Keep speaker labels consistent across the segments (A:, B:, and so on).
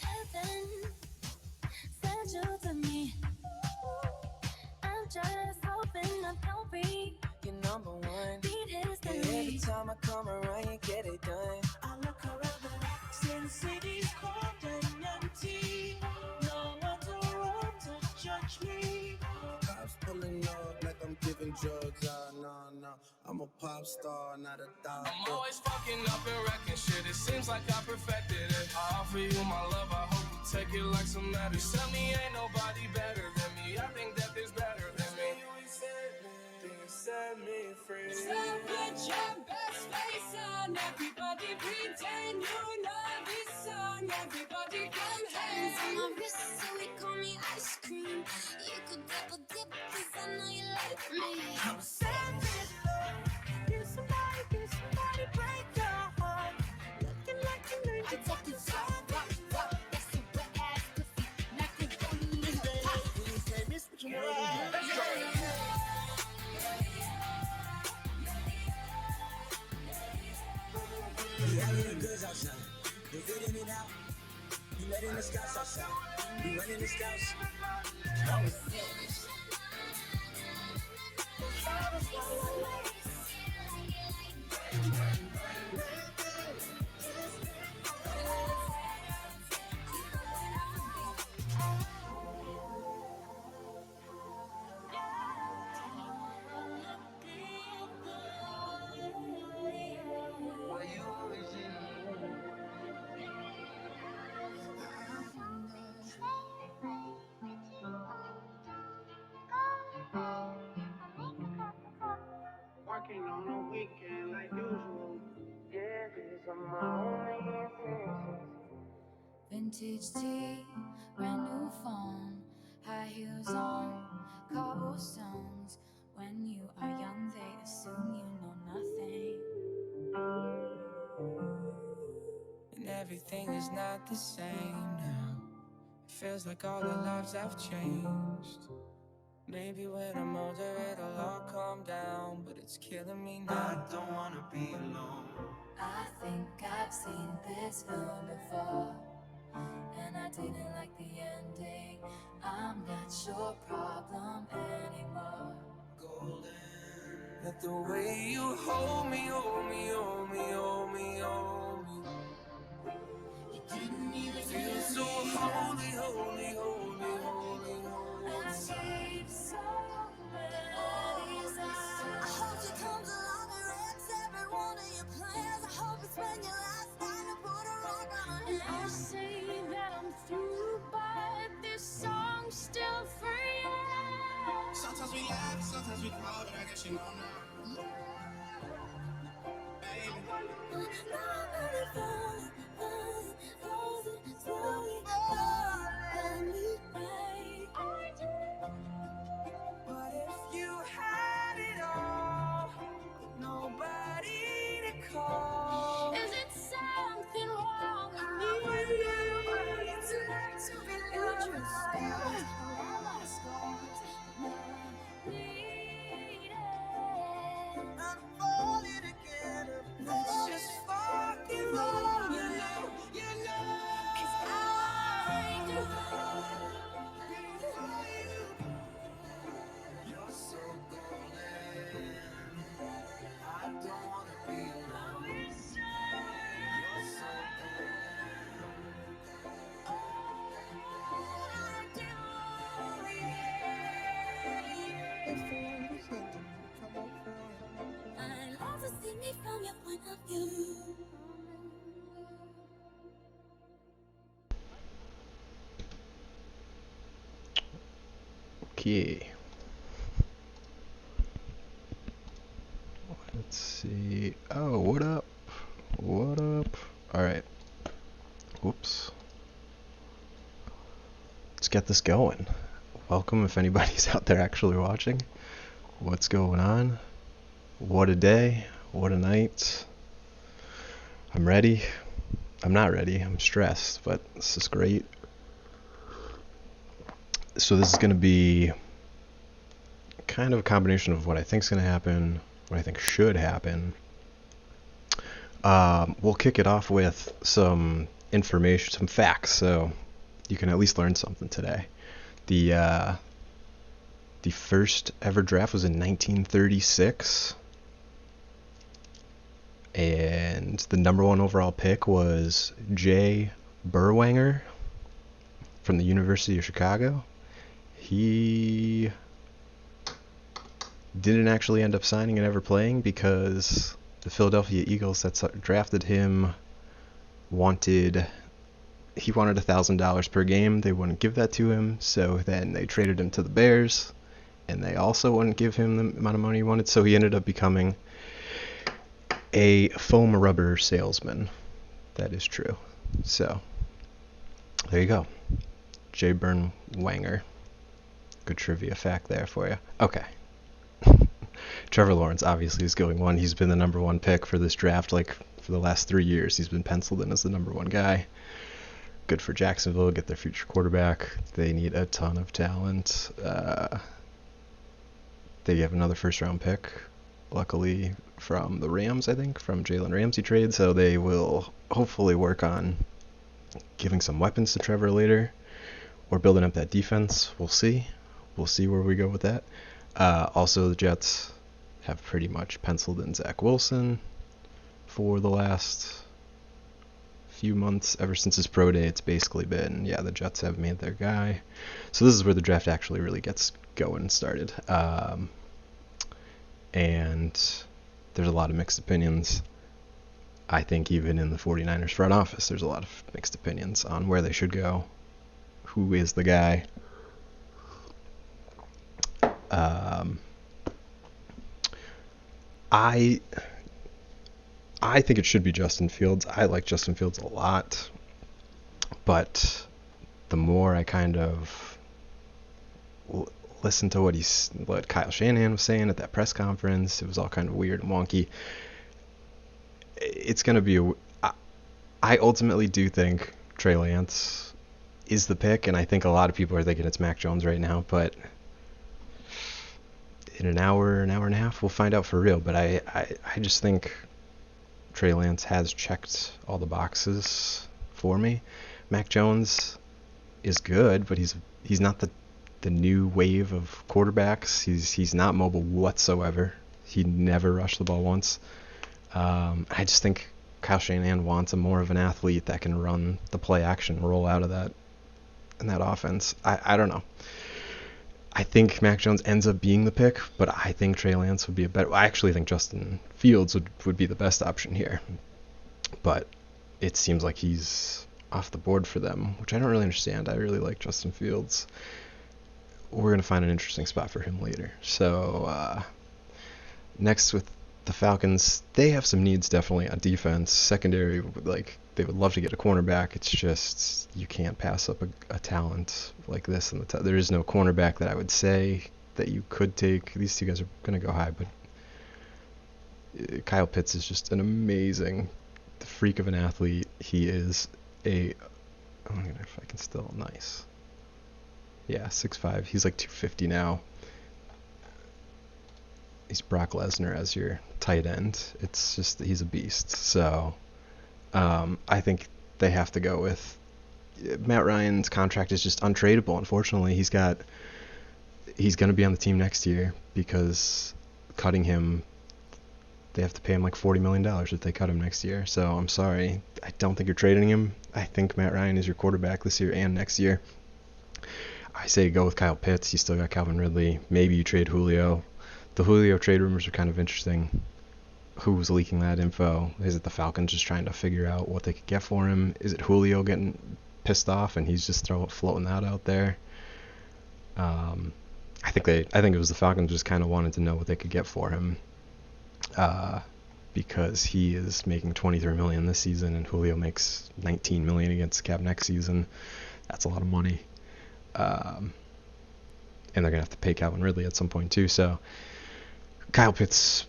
A: Heaven sent you to me. I'm just hoping that I'll be your number one. Beat history. Yeah, every time I come around, you get it done. I look around since city's cold and empty. No one's around to judge me. Cops pulling up like I'm giving drugs. Nah. I'm a pop star, not a doctor. I'm always fucking up and wrecking shit. It seems like I perfected it. I offer you my love. I hope you take it like some medicine. Tell me ain't nobody better than me. I think that there's better than me. You set me free. So put your best face on. Everybody pretend you know this song. Everybody come hands on my wrist, so we call me ice cream. You could double dip, cause I know you like me. I'm savage, love. Give somebody break your heart. Looking like you need to take it so rock. That's a wet ass pussy. Knock it down in the pot. You say this what you want. We having the goods outside. We're fitting it out. You letting the scouts outside. We running the scouts. I'm a savage.
B: Working on a weekend like usual. Yeah, these are my only intentions.
A: Vintage tee, brand new phone, high heels on, cobblestones. When you are young, they assume you know nothing. And everything is not the same now. It feels like all our lives have changed. Maybe when I'm older it'll all calm down, but it's killing me now. I don't wanna be alone. I think I've seen this film before, and I didn't like the ending. I'm not your problem anymore. Golden. That the way you hold me, hold me, hold me, hold me, hold me. You didn't even feel so holy, holy, holy, holy, holy. I sleep so well. I hope she comes along and wrecks every one of your plans. I hope it's when your last night to put a rock on her hand. I say that I'm through, but this song's still for you.
B: Sometimes we laugh, sometimes we cry, but I guess you know now. Baby.
A: Now I'm only falling slowly, falling me right. But if you had it all, nobody to call. Is it something wrong with me? It's like to be lost. All my scars, bleeding. I'm falling again. Let's just forgive all. You know, 'cause I do. Before you, you're so golden. I don't wanna be alone. You're so golden. I do, yeah. I love to see me from your point of view.
C: Okay. Let's see. Oh, what up? What up? Alright. Whoops. Let's get this going. Welcome if anybody's out there actually watching. What's going on? What a day. What a night. I'm ready. I'm not ready. I'm stressed, but this is great. So this is going to be kind of a combination of what I think is going to happen, what I think should happen. We'll kick it off with some information, some facts, so you can at least learn something today. The first ever draft was in 1936, and the number one overall pick was Jay Berwanger from the University of Chicago. He didn't actually end up signing and ever playing because the Philadelphia Eagles that drafted him wanted $1,000 per game. They wouldn't give that to him, so then they traded him to the Bears, and they also wouldn't give him the amount of money he wanted, so he ended up becoming a foam rubber salesman. That is true. So, there you go. Jay Berwanger. Good trivia fact there for you. Okay. Trevor Lawrence obviously is going one. He's been the number one pick for this draft, like, for the last 3 years. He's been penciled in as the number one guy. Good for Jacksonville, get their future quarterback. They need a ton of talent. They have another first-round pick, luckily, from the Rams, I think, from Jalen Ramsey trade, so they will hopefully work on giving some weapons to Trevor later, or building up that defense. We'll see. We'll see where we go with that. Also, the Jets have pretty much penciled in Zach Wilson for the last few months. Ever since his pro day, it's basically been, yeah, the Jets have made their guy. So this is where the draft actually really gets going and started. And there's a lot of mixed opinions. I think even in the 49ers front office, there's a lot of mixed opinions on where they should go, who is the guy. I think it should be Justin Fields. I like Justin Fields a lot, but the more I kind of listen to what Kyle Shanahan was saying at that press conference, it was all kind of weird and wonky. It's going to be I ultimately do think Trey Lance is the pick, and I think a lot of people are thinking it's Mac Jones right now, but in an hour and a half, we'll find out for real. But I just think Trey Lance has checked all the boxes for me. Mac Jones is good, but he's not the new wave of quarterbacks. He's not mobile whatsoever. He never rushed the ball once. I just think Kyle Shanahan wants more of an athlete that can run the play action, roll out of that in that offense. I don't know. I think Mac Jones ends up being the pick, but I think Trey Lance would be a better. I actually think Justin Fields would be the best option here, but it seems like he's off the board for them, which I don't really understand. I really like Justin Fields. We're gonna find an interesting spot for him later. So next with the Falcons, they have some needs definitely on defense. Secondary, like, they would love to get a cornerback. It's just you can't pass up a talent like this. There is no cornerback that I would say that you could take. These two guys are going to go high, but Kyle Pitts is just an amazing freak of an athlete. He is if I can still, nice. Yeah, 6'5". He's like 250 now. He's Brock Lesnar as your tight end. It's just, he's a beast. So I think they have to go with Matt Ryan's contract is just untradeable. Unfortunately, he's going to be on the team next year because cutting him, they have to pay him like $40 million if they cut him next year. So I'm sorry. I don't think you're trading him. I think Matt Ryan is your quarterback this year and next year. I say go with Kyle Pitts. You still got Calvin Ridley. Maybe you trade Julio. The Julio trade rumors are kind of interesting. Who's leaking that info? Is it the Falcons just trying to figure out what they could get for him? Is it Julio getting pissed off and he's just floating that out there? I think it was the Falcons just kind of wanted to know what they could get for him, because he is making $23 million this season and Julio makes $19 million against cap next season. That's a lot of money, and they're gonna have to pay Calvin Ridley at some point too. So Kyle Pitts,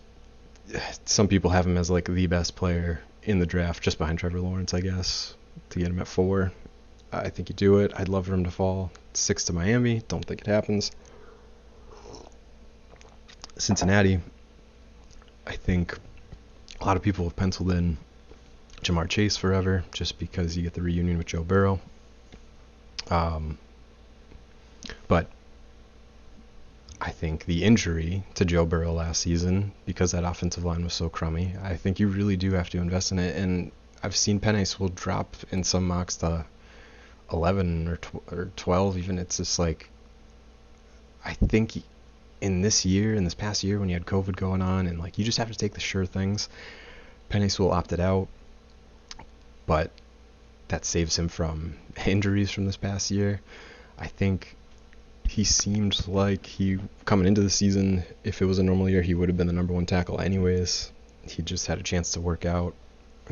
C: some people have him as like the best player in the draft, just behind Trevor Lawrence, I guess, to get him at 4. I think you do it. I'd love for him to fall 6 to Miami. Don't think it happens. Cincinnati, I think a lot of people have penciled in Jamar Chase forever, just because you get the reunion with Joe Burrow. But I think the injury to Joe Burrow last season, because that offensive line was so crummy, I think you really do have to invest in it. And I've seen Penei Sewell drop in some mocks to 11 or 12 even. It's just like, I think in this past year when you had COVID going on, and like you just have to take the sure things. Penei Sewell opted out, but that saves him from injuries from this past year. I think he seemed like coming into the season, if it was a normal year, he would have been the number one tackle anyways. He just had a chance to work out,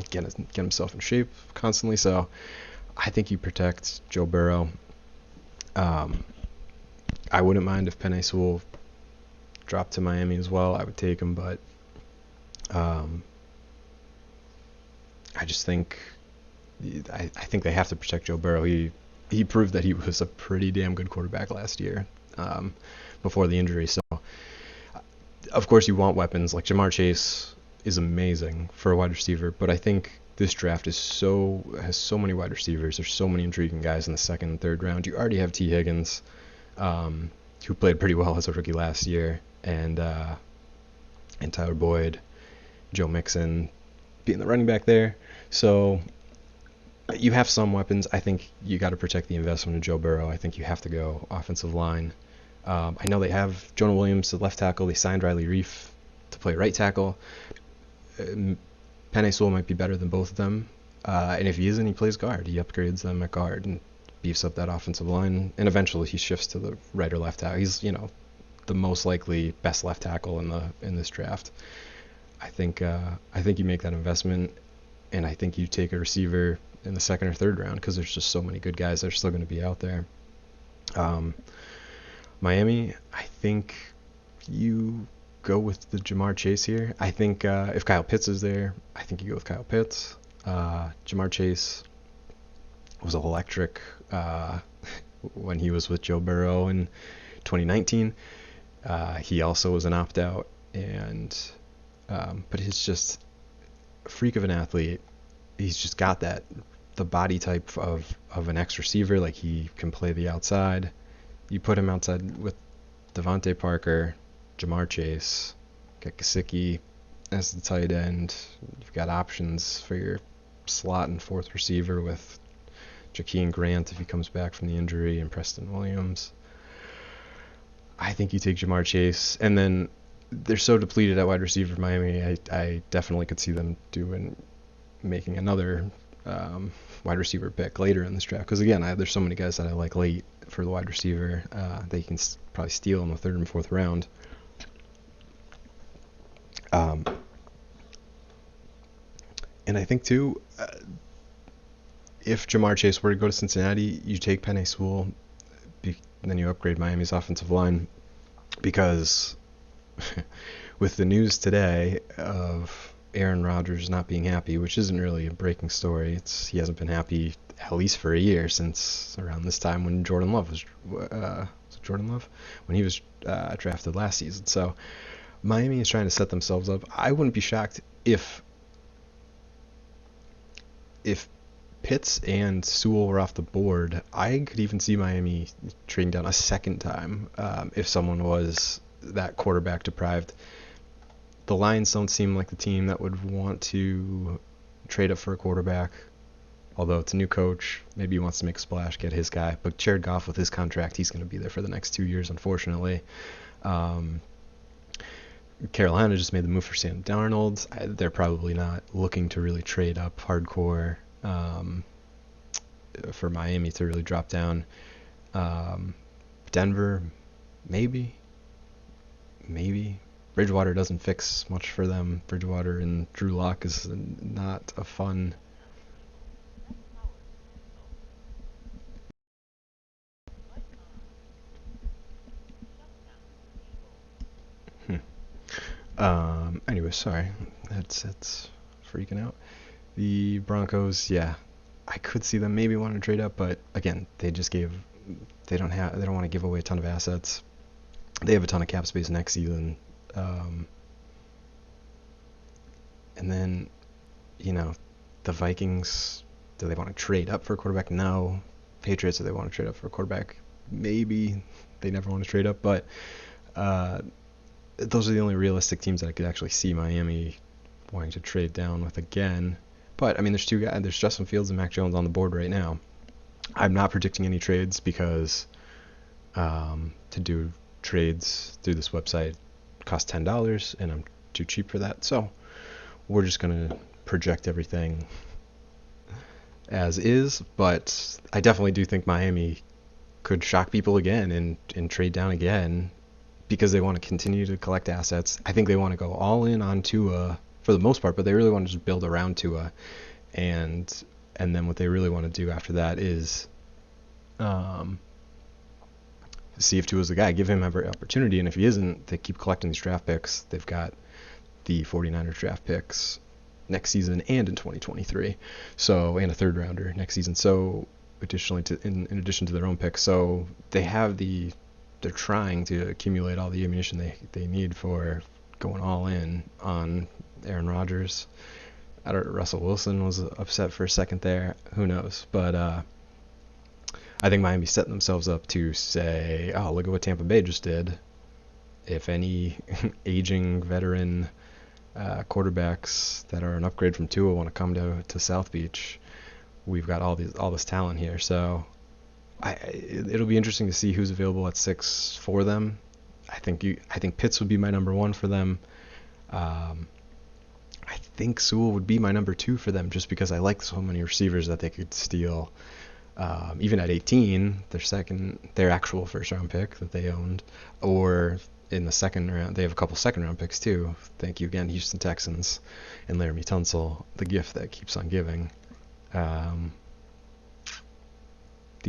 C: get himself in shape constantly. So I think you protect Joe Burrow. I wouldn't mind if Penei Sewell dropped to Miami as well. I would take him, but I just think I think they have to protect Joe Burrow. He proved that he was a pretty damn good quarterback last year before the injury. So, of course, you want weapons. Like Jamar Chase is amazing for a wide receiver, but I think this draft has so many wide receivers. There's so many intriguing guys in the second and third round. You already have T. Higgins, who played pretty well as a rookie last year, and Tyler Boyd, Joe Mixon being the running back there. So you have some weapons. I think you got to protect the investment of Joe Burrow. I think you have to go offensive line. I know they have Jonah Williams, the left tackle. They signed Riley Reif to play right tackle. Penei Sewell might be better than both of them. And if he isn't, he plays guard. He upgrades them at guard and beefs up that offensive line. And eventually he shifts to the right or left tackle. He's, the most likely best left tackle in this draft. I think you make that investment, and I think you take a receiver in the second or third round because there's just so many good guys that are still going to be out there. Miami, I think you go with the Jamar Chase here. I think if Kyle Pitts is there, I think you go with Kyle Pitts. Jamar Chase was electric when he was with Joe Burrow in 2019. He also was an opt-out, but he's just a freak of an athlete. He's just got the body type of an ex-receiver. Like, he can play the outside. You put him outside with Devontae Parker, Jamar Chase, get Gesicki as the tight end. You've got options for your slot and fourth receiver with Jakeem Grant if he comes back from the injury, and Preston Williams. I think you take Jamar Chase, and then they're so depleted at wide receiver, Miami. I definitely could see them making another wide receiver pick later in this draft, because again, there's so many guys that I like late for the wide receiver that you can probably steal in the third and fourth round. And I think too, if Jamar Chase were to go to Cincinnati, you take Penei Sewell, then you upgrade Miami's offensive line, because with the news today of Aaron Rodgers not being happy, which isn't really a breaking story. He hasn't been happy at least for a year, since around this time when Jordan Love was when he was drafted last season. So Miami is trying to set themselves up. I wouldn't be shocked if Pitts and Sewell were off the board. I could even see Miami trading down a second time if someone was that quarterback deprived. The Lions don't seem like the team that would want to trade up for a quarterback, although it's a new coach. Maybe he wants to make a splash, get his guy. But Jared Goff, with his contract, he's going to be there for the next 2 years, unfortunately. Carolina just made the move for Sam Darnold. They're probably not looking to really trade up hardcore for Miami to really drop down. Denver, maybe. Bridgewater doesn't fix much for them. Bridgewater and Drew Lock is not a fun... Anyway, sorry. That's freaking out. The Broncos, yeah, I could see them maybe wanting to trade up, but again, they don't want to give away a ton of assets. They have a ton of cap space next season. And then, The Vikings, do they want to trade up for a quarterback? No. Patriots, do they want to trade up for a quarterback? Maybe. They never want to trade up, but those are the only realistic teams that I could actually see Miami wanting to trade down with again. But, I mean, there's two guys. There's Justin Fields and Mac Jones on the board right now. I'm not predicting any trades because to do trades through this website costs $10, and I'm too cheap for that. So we're just going to project everything as is. But I definitely do think Miami could shock people again and trade down again because they want to continue to collect assets. I think they want to go all in on Tua for the most part, but they really want to just build around Tua. And then what they really want to do after that is see if Tua's the guy, give him every opportunity, and if he isn't, they keep collecting these draft picks. They've got the 49ers draft picks next season and in 2023, so, and a third rounder next season. So additionally in addition to their own picks, so they're trying to accumulate all the ammunition they need for going all in on Aaron Rodgers. Russell Wilson was upset for a second there. Who knows? But I think Miami's setting themselves up to say, oh, look at what Tampa Bay just did. If any aging veteran quarterbacks that are an upgrade from Tua want to come to South Beach, we've got all this talent here. So it'll be interesting to see who's available at 6 for them. I think Pitts would be my number 1 for them. I think Sewell would be my number 2 for them, just because I like so many receivers that they could steal. Even at 18, their actual first round pick that they owned, or in the second round, they have a couple second round picks too. Thank you again, Houston Texans and Laramie Tunsil, the gift that keeps on giving. The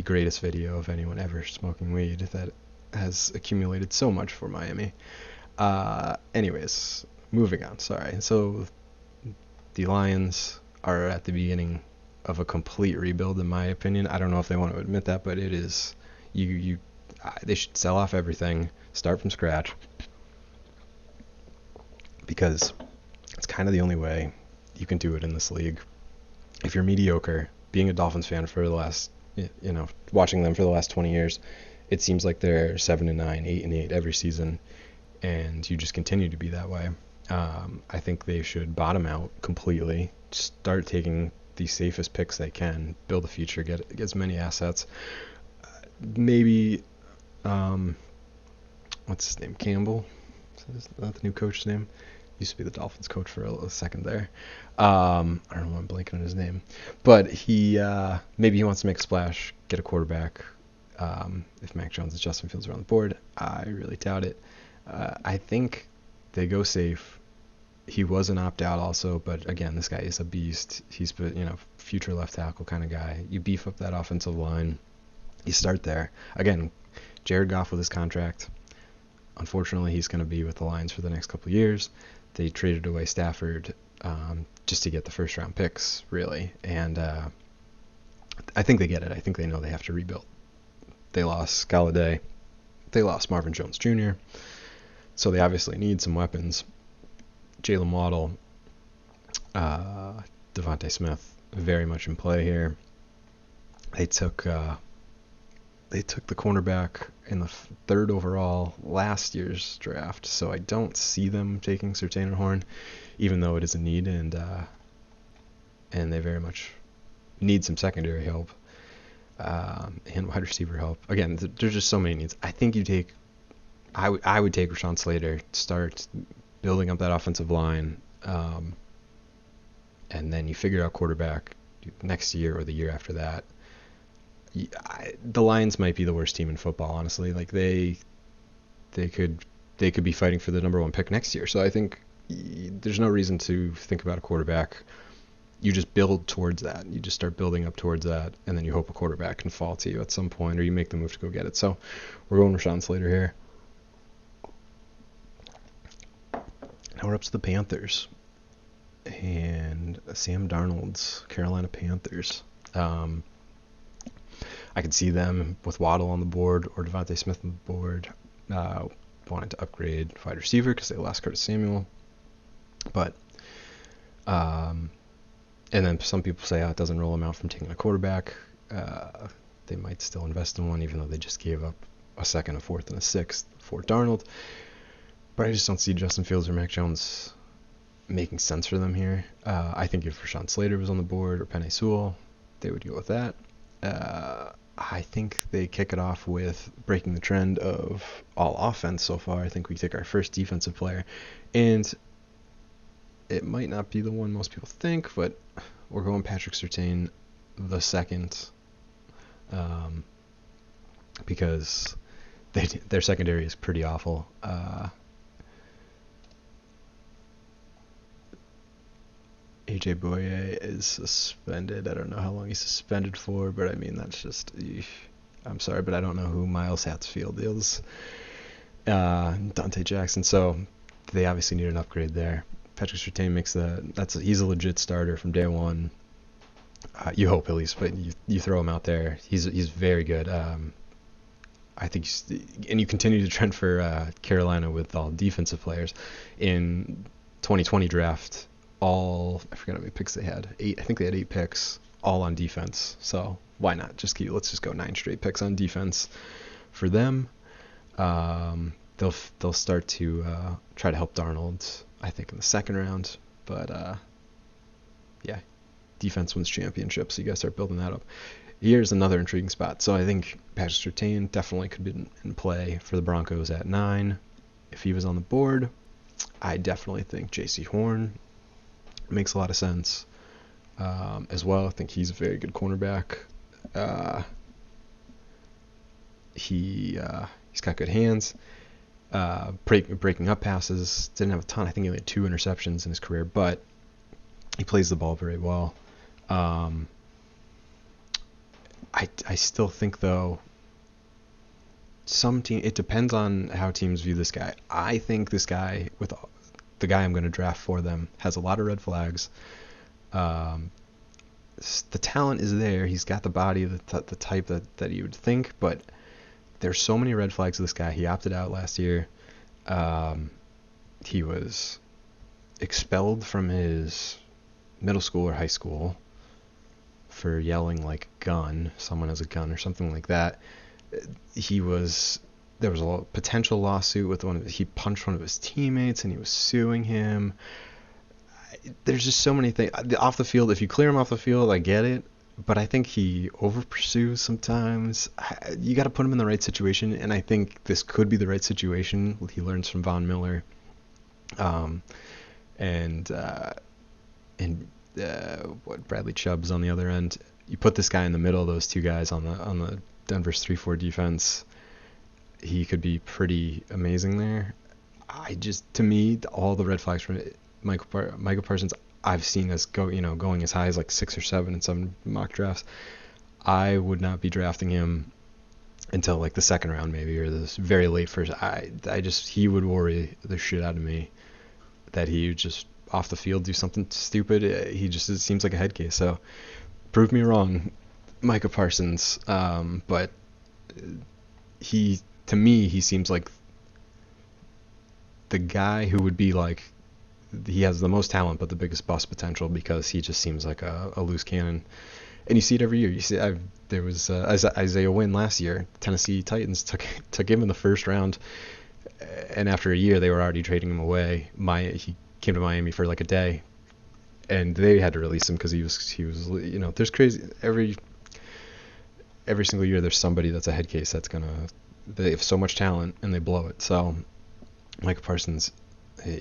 C: greatest video of anyone ever smoking weed that has accumulated so much for Miami. Anyways, moving on. Sorry. So the Lions are at the beginning of a complete rebuild, in my opinion. I don't know if they want to admit that, but it is. They should sell off everything, start from scratch, because it's kind of the only way you can do it in this league. If you're mediocre, being a Dolphins fan for the last, watching them for the last 20 years, it seems like they're 7-9, 8-8 every season, and you just continue to be that way. I think they should bottom out completely, start taking the safest picks they can, build a future, get as many assets. Maybe, what's his name? Campbell? Is that the new coach's name? Used to be the Dolphins coach for a second there. I don't know why I'm blanking on his name. But maybe he wants to make a splash, get a quarterback. If Mac Jones and Justin Fields are on the board, I really doubt it. I think they go safe. He was an opt-out also, but again, this guy is a beast. He's future left tackle kind of guy. You beef up that offensive line. You start there. Again, Jared Goff with his contract. Unfortunately, he's going to be with the Lions for the next couple of years. They traded away Stafford just to get the first-round picks, really. And I think they get it. I think they know they have to rebuild. They lost Galladay. They lost Marvin Jones Jr., so they obviously need some weapons. Jalen Waddle, Devontae Smith, very much in play here. They took the cornerback in the 3rd overall last year's draft, so I don't see them taking Surtain or Horn, even though it is a need, and they very much need some secondary help and wide receiver help. Again, there's just so many needs. I think I would take Rashawn Slater, start building up that offensive line, and then you figure out quarterback next year or the year after that. The Lions might be the worst team in football, honestly. Like they could be fighting for the number 1 pick next year. So I think there's no reason to think about a quarterback. You just build towards that. You just start building up towards that, and then you hope a quarterback can fall to you at some point, or you make the move to go get it. So we're going Rashawn Slater here. Now we're up to the Panthers and Sam Darnold's Carolina Panthers. I could see them with Waddle on the board or Devontae Smith on the board, wanting to upgrade wide receiver because they lost Curtis Samuel. But And then some people say, oh, it doesn't rule them out from taking a quarterback. They might still invest in one, even though they just gave up a second, a fourth, and a sixth for Darnold. But I just don't see Justin Fields or Mac Jones making sense for them here. I think if Rashawn Slater was on the board or Penei Sewell, they would go with that. I think they kick it off with breaking the trend of all offense so far. I think we take our first defensive player, and it might not be the one most people think, but we're going Patrick Surtain the second, because their secondary is pretty awful. AJ Bouye is suspended. I don't know how long he's suspended for, but I mean, that's just, I'm sorry, but I don't know who Miles Hatfield is. Dante Jackson, so they obviously need an upgrade there. Patrick Surtain he's a legit starter from day one. You hope, at least, but you throw him out there. He's very good. I think, and you continue to trend for Carolina with all defensive players. In 2020 draft, I forgot how many picks they had. 8. I think they had 8 picks, all on defense. So why not? Let's just go 9 straight picks on defense for them. They'll start to try to help Darnold, I think, in the second round. But yeah, defense wins championships. So you guys start building that up. Here's another intriguing spot. So I think Patrick Surtain definitely could be in play for the Broncos at 9 if he was on the board. I definitely think J.C. Horn makes a lot of sense as well. I think he's a very good cornerback. He's got good hands. Breaking up passes. Didn't have a ton. I think he only had 2 interceptions in his career, but he plays the ball very well. I still think, though, it depends on how teams view this guy. I think this guy, with the guy I'm going to draft for them, has a lot of red flags. The talent is there. He's got the body, the type that you would think, but there's so many red flags with this guy. He opted out last year. He was expelled from his middle school or high school for yelling like gun, someone has a gun or something like that. There was a potential lawsuit with he punched one of his teammates and he was suing him. There's just so many things off the field. If you clear him off the field, I get it, but I think he over pursues sometimes. You got to put him in the right situation, and I think this could be the right situation. He learns from Von Miller, and Bradley Chubb's on the other end. You put this guy in the middle of those two guys on the Denver's 3-4 defense, he could be pretty amazing there. To me, all the red flags from Michael Parsons I've seen as going as high as like 6 or 7 in some mock drafts. I would not be drafting him until like the second round maybe, or this very late first. He would worry the shit out of me that he would just off the field do something stupid. It seems like a head case. So prove me wrong, Micah Parsons. But to me, he seems like the guy who would be like, he has the most talent but the biggest bust potential, because he just seems like a loose cannon. And you see it every year. You see, there was Isaiah Wynn last year. Tennessee Titans took him in the first round, and after a year they were already trading him away. He came to Miami for like a day, and they had to release him because he was there's crazy every single year there's somebody that's a head case they have so much talent and they blow it. So Micah Parsons,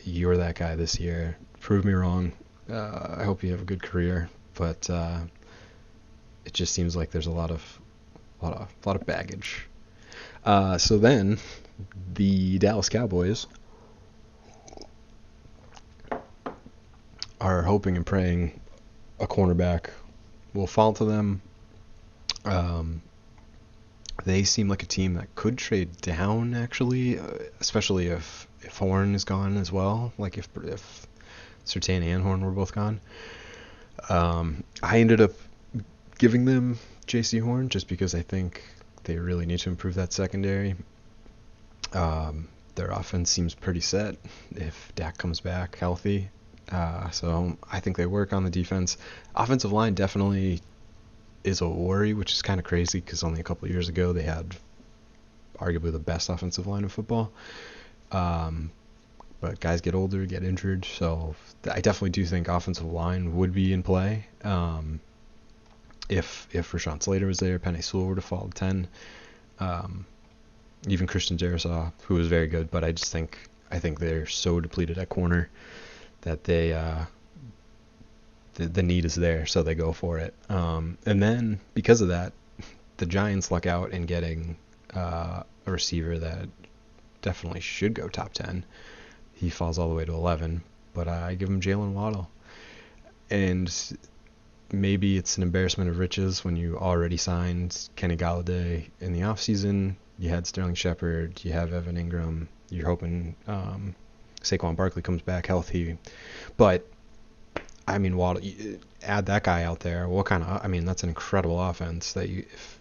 C: you're that guy this year. Prove me wrong. I hope you have a good career, but it just seems like there's a lot of baggage. So then the Dallas Cowboys are hoping and praying a cornerback will fall to them. They seem like a team that could trade down, actually, especially if Horn is gone as well. Like if Surtain and Horn were both gone. I ended up giving them J.C. Horn just because I think they really need to improve that secondary. Their offense seems pretty set if Dak comes back healthy. So I think they work on the defense. Offensive line definitely is a worry, which is kind of crazy because only a couple of years ago they had arguably the best offensive line in football. But guys get older, get injured, so I definitely do think offensive line would be in play. If Rashawn Slater was there, Penei Sewell were to fall to 10, even Christian Darrisaw, who was very good, but I think they're so depleted at corner that they the need is there, so they go for it. And then because of that, the Giants luck out in getting a receiver that definitely should go top 10. He falls all the way to 11, but I give him Jalen Waddle. And maybe it's an embarrassment of riches when you already signed Kenny Golladay in the offseason. You had Sterling Shepard, you have Evan Ingram. You're hoping Saquon Barkley comes back healthy. But, I mean, Waddle, add that guy out there. That's an incredible offense. If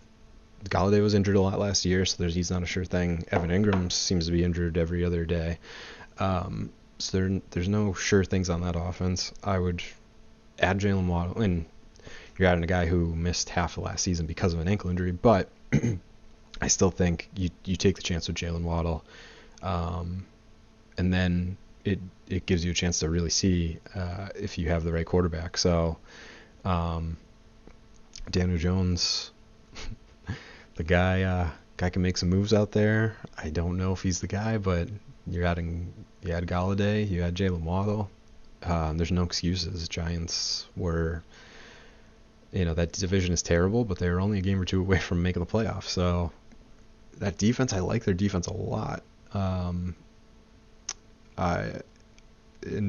C: Golladay was injured a lot last year, so he's not a sure thing. Evan Ingram seems to be injured every other day. So there's no sure things on that offense. I would add Jalen Waddle, and you're adding a guy who missed half of last season because of an ankle injury, but I still think you take the chance with Jalen Waddle, and then it gives you a chance to really see if you have the right quarterback. So Daniel Jones, the guy can make some moves out there. I don't know if he's the guy, but you had Golladay, you had Jalen Waddle. There's no excuses. Giants were, that division is terrible, but they were only a game or two away from making the playoffs. So that defense, I like their defense a lot. And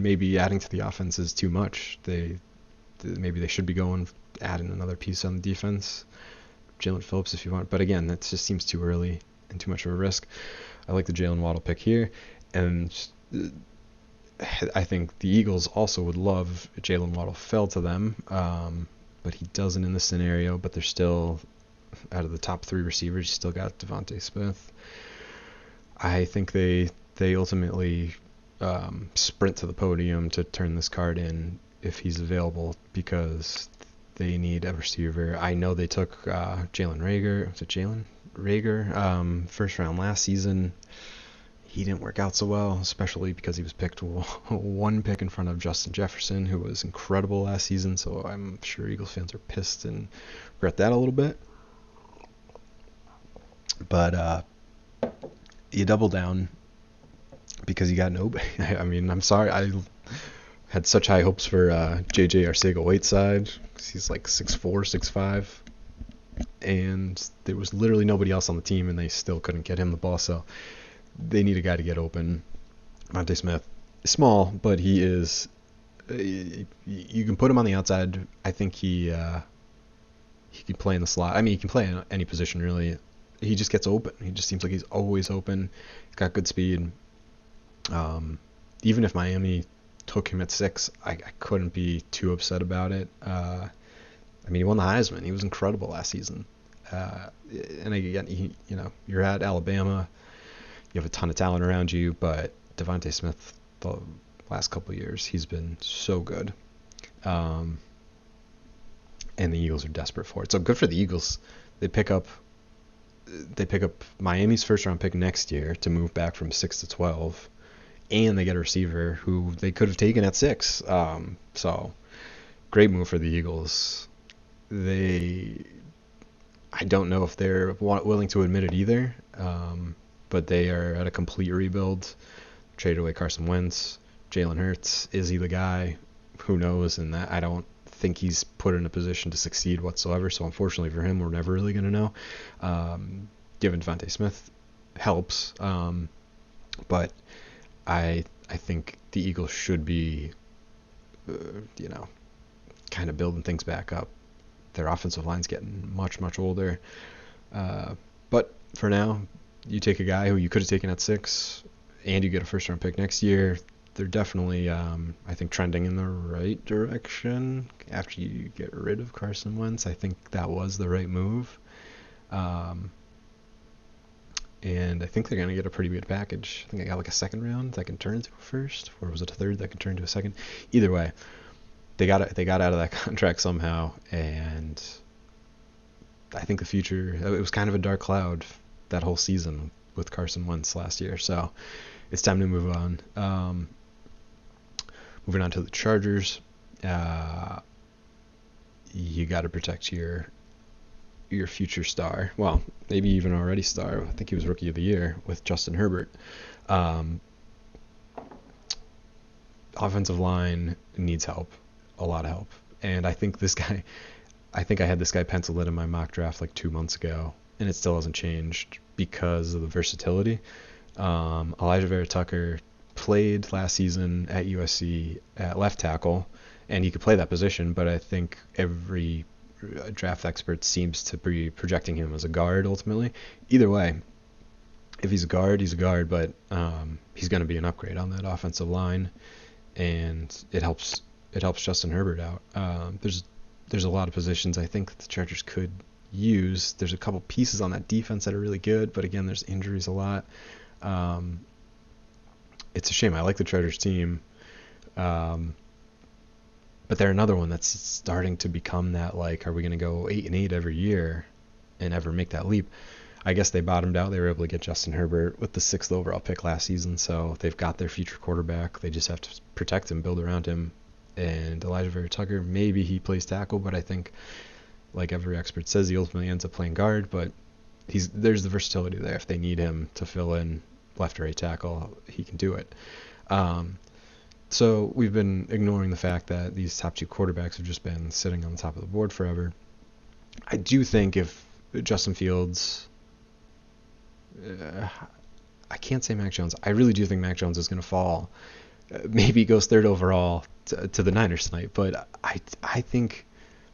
C: maybe adding to the offense is too much. Maybe they should be adding another piece on the defense. Jalen Phillips if you want. But again, that just seems too early and too much of a risk. I like the Jalen Waddle pick here. And I think the Eagles also would love if Jalen Waddle fell to them. But he doesn't in this scenario. But they're still, out of the top 3 receivers, you still got DeVonta Smith. I think they ultimately sprint to the podium to turn this card in if he's available, because they need a receiver. I know they took Jalen Reagor. Was it Jalen Reagor? First round last season. He didn't work out so well, especially because he was picked one pick in front of Justin Jefferson, who was incredible last season. So I'm sure Eagles fans are pissed and regret that a little bit. But you double down because you got nobody. I mean, I'm sorry. I had such high hopes for J.J. Arcega-Whiteside because he's like 6'4", 6'5", and there was literally nobody else on the team, and they still couldn't get him the ball. So they need a guy to get open. Monte Smith is small, but he is. You can put him on the outside. I think he can play in the slot. I mean, he can play in any position really. He just gets open. He just seems like he's always open. He's got good speed. Even if Miami took him at 6, I couldn't be too upset about it. I mean, he won the Heisman. He was incredible last season. And again, you're at Alabama. You have a ton of talent around you, but DeVonta Smith, the last couple of years, he's been so good. And the Eagles are desperate for it. So good for the Eagles. They pick up Miami's first round pick next year to move back from 6 to 12. And they get a receiver who they could have taken at 6. So great move for the Eagles. I don't know if they're willing to admit it either. But they are at a complete rebuild. Traded away Carson Wentz, Jalen Hurts. Is he the guy? Who knows? And that I don't think he's put in a position to succeed whatsoever. So unfortunately for him, we're never really going to know. Given DeVonta Smith helps, but I think the Eagles should be, kind of building things back up. Their offensive line's getting much, much older. But for now, you take a guy who you could have taken at 6, and you get a first-round pick next year. They're definitely, I think, trending in the right direction. After you get rid of Carson Wentz, I think that was the right move. and I think they're going to get a pretty good package. I think I got like a second round that can turn into a first, or was it a third that can turn into a second? Either way, they got out of that contract somehow, and I think the future, it was kind of a dark cloud that whole season with Carson Wentz last year, so it's time to move on. Moving on to the Chargers, you got to protect your future star. Well, maybe even already star. I think he was Rookie of the Year with Justin Herbert. Offensive line needs help, a lot of help. And I think I had this guy penciled in my mock draft like 2 months ago, and it still hasn't changed because of the versatility. Alijah Vera-Tucker played last season at USC at left tackle, and he could play that position, but I think every draft expert seems to be projecting him as a guard ultimately. Either way, if he's a guard, he's a guard, but he's going to be an upgrade on that offensive line, and it helps Justin Herbert out. There's a lot of positions I think the Chargers could use. There's a couple pieces on that defense that are really good, but again, there's injuries a lot. It's a shame. I like the Chargers team, but they're another one that's starting to become that, like, are we going to go 8-8 every year and ever make that leap? I guess they bottomed out. They were able to get Justin Herbert with the 6th overall pick last season, so they've got their future quarterback. They just have to protect him, build around him. And Alijah Vera-Tucker, maybe he plays tackle, but I think, like every expert says, he ultimately ends up playing guard, but there's the versatility there. If they need him to fill in left or right tackle, he can do it. So we've been ignoring the fact that these top 2 quarterbacks have just been sitting on the top of the board forever. I do think if Justin Fields, I can't say Mac Jones. I really do think Mac Jones is going to fall. Maybe he goes 3rd overall to the Niners tonight, but I think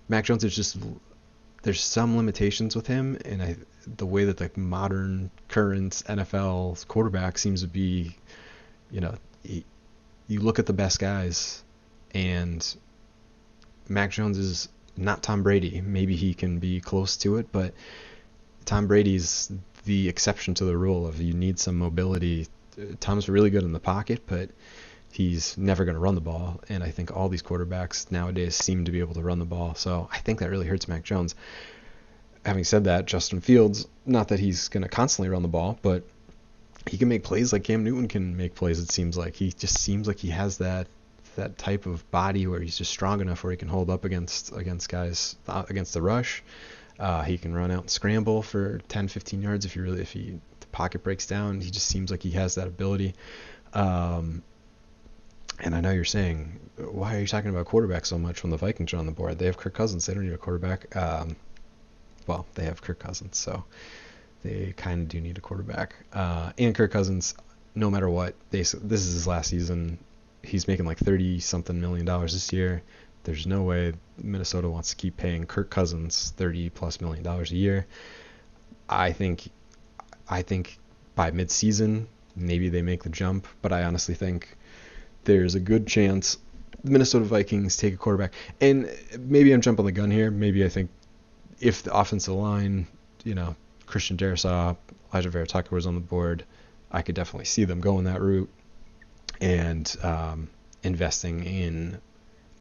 C: Mac Jones is just, there's some limitations with him, and the way that the modern current NFL quarterback seems to be, you look at the best guys, and Mac Jones is not Tom Brady. Maybe he can be close to it, but Tom Brady's the exception to the rule of you need some mobility. Tom's really good in the pocket, but he's never going to run the ball, and I think all these quarterbacks nowadays seem to be able to run the ball, so I think that really hurts Mac Jones. Having said that, Justin Fields, not that he's going to constantly run the ball, but he can make plays like Cam Newton can make plays, it seems like. He just seems like he has that type of body where he's just strong enough where he can hold up against guys, against the rush. He can run out and scramble for 10, 15 yards if the pocket breaks down. He just seems like he has that ability. And I know you're saying, why are you talking about quarterback so much when the Vikings are on the board? They have Kirk Cousins. They don't need a quarterback. Well, they have Kirk Cousins, so they kind of do need a quarterback. And Kirk Cousins, no matter what, this is his last season. He's making like $30-something million this year. There's no way Minnesota wants to keep paying Kirk Cousins $30+ million a year. I think by midseason, maybe they make the jump, but I honestly think there's a good chance the Minnesota Vikings take a quarterback. And maybe I'm jumping the gun here. Maybe I think if the offensive line, Christian Darrisaw, Alijah Vera-Tucker was on the board, I could definitely see them going that route and investing in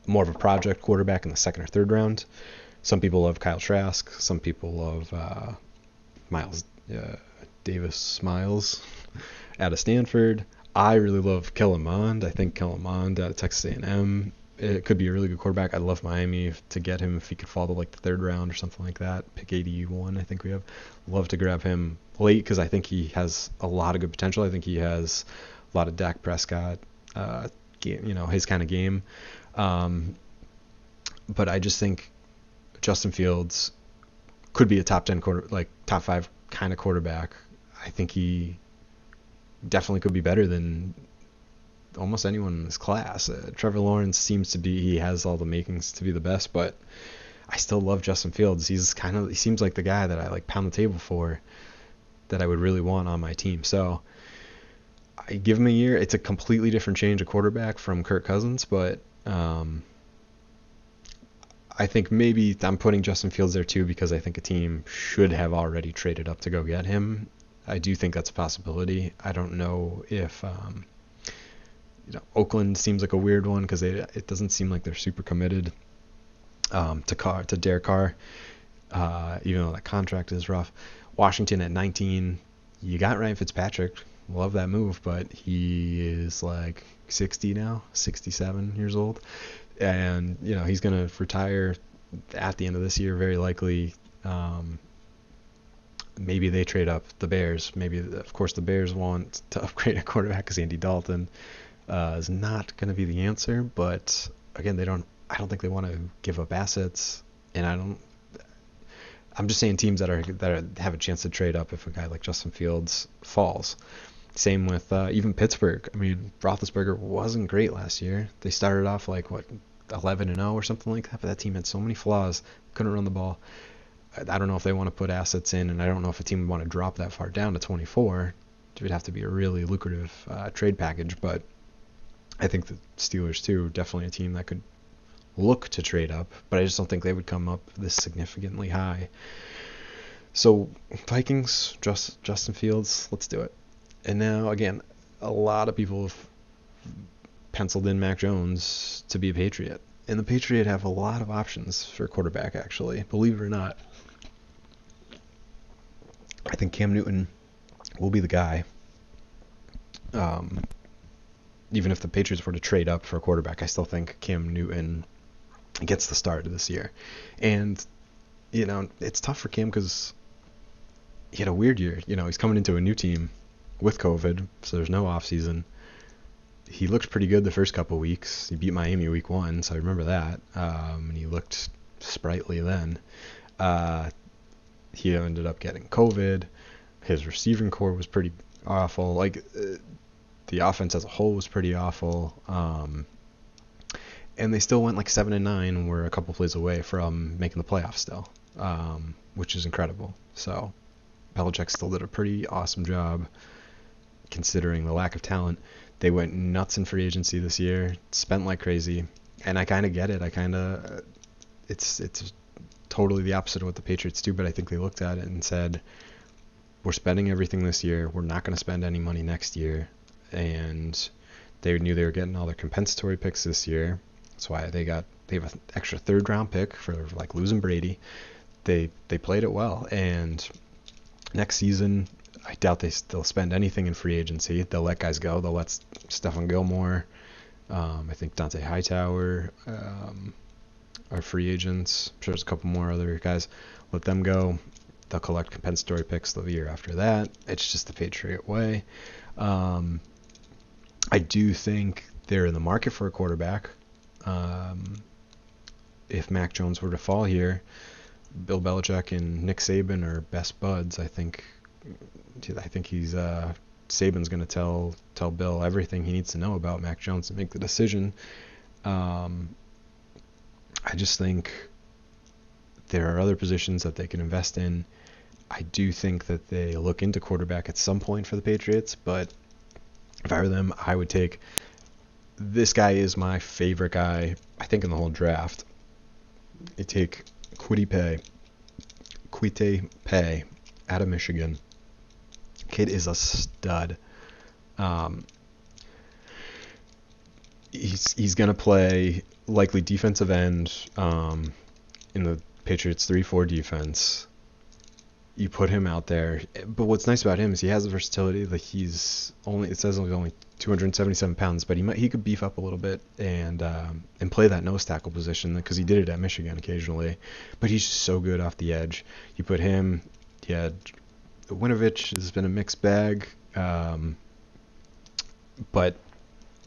C: more of a project quarterback in the 2nd or 3rd round. Some people love Kyle Trask. Some people love Davis Miles out of Stanford. I really love Kellen Mond. I think Kellen Mond out of Texas A&M, it could be a really good quarterback. I'd love Miami to get him if he could fall to like the 3rd round or something like that. Pick 81, I think we have. Love to grab him late because I think he has a lot of good potential. I think he has a lot of Dak Prescott, his kind of game. But I just think Justin Fields could be a top 10 top 5 kind of quarterback. I think he definitely could be better than almost anyone in this class. Trevor Lawrence he has all the makings to be the best, but I still love Justin Fields. He seems like the guy that I like pound the table for, that I would really want on my team. So I give him a year. It's a completely different change of quarterback from Kirk Cousins, but I think maybe I'm putting Justin Fields there too because I think a team should have already traded up to go get him. I do think that's a possibility. I don't know if Oakland seems like a weird one because it doesn't seem like they're super committed to Derek Carr, even though that contract is rough. Washington at 19, you got Ryan Fitzpatrick. Love that move, but he is like 60 now, 67 years old, and he's gonna retire at the end of this year, very likely. Maybe they trade up the Bears. Maybe, of course, the Bears want to upgrade a quarterback because Andy Dalton is not going to be the answer. But again, I don't think they want to give up assets, and I'm just saying teams that have a chance to trade up if a guy like Justin Fields falls. Same with even Pittsburgh. I mean, Roethlisberger wasn't great last year. They started off 11-0 or something like that, but that team had so many flaws, couldn't run the ball. I don't know if they want to put assets in, and I don't know if a team would want to drop that far down to 24. It would have to be a really lucrative trade package, but I think the Steelers, too, definitely a team that could look to trade up, but I just don't think they would come up this significantly high. So, Vikings, Justin Fields, let's do it. And now, again, a lot of people have penciled in Mac Jones to be a Patriot. And the Patriots have a lot of options for quarterback, actually, believe it or not. I think Cam Newton will be the guy. Even if the Patriots were to trade up for a quarterback, I still think Cam Newton gets the start of this year. And, it's tough for Cam because he had a weird year. He's coming into a new team with COVID, so there's no offseason. He looked pretty good the first couple of weeks. He beat Miami week 1, so I remember that. And he looked sprightly then. He ended up getting COVID. His receiving core was pretty awful. The offense as a whole was pretty awful. And they still went 7-9. We're a couple plays away from making the playoffs still, which is incredible. So Belichick still did a pretty awesome job considering the lack of talent. They went nuts in free agency this year, spent like crazy, and I kind of get it. It's totally the opposite of what the Patriots do, but I think they looked at it and said, we're spending everything this year. We're not going to spend any money next year. And they knew they were getting all their compensatory picks this year. That's why they have an extra 3rd round pick for losing Brady. They played it well, and next season, I doubt they'll spend anything in free agency. They'll let guys go. They'll let Stephon Gilmore, I think Dante Hightower are free agents. I'm sure there's a couple more other guys. Let them go. They'll collect compensatory picks the year after that. It's just the Patriot way. I do think they're in the market for a quarterback. If Mac Jones were to fall here, Bill Belichick and Nick Saban are best buds. I think he's Saban's going to tell Bill everything he needs to know about Mac Jones to make the decision. I just think there are other positions that they can invest in. I do think that they look into quarterback at some point for the Patriots, but if I were them, I would take this guy is my favorite guy, I think, in the whole draft. I take Kwity Paye out of Michigan. Kid is a stud. He's going to play likely defensive end in the Patriots 3-4 defense. You put him out there, but what's nice about him is he has the versatility. It says he's only 277 pounds, but he could beef up a little bit and play that nose tackle position because he did it at Michigan occasionally. But he's just so good off the edge. You put him. Yeah, Winovich has been a mixed bag, but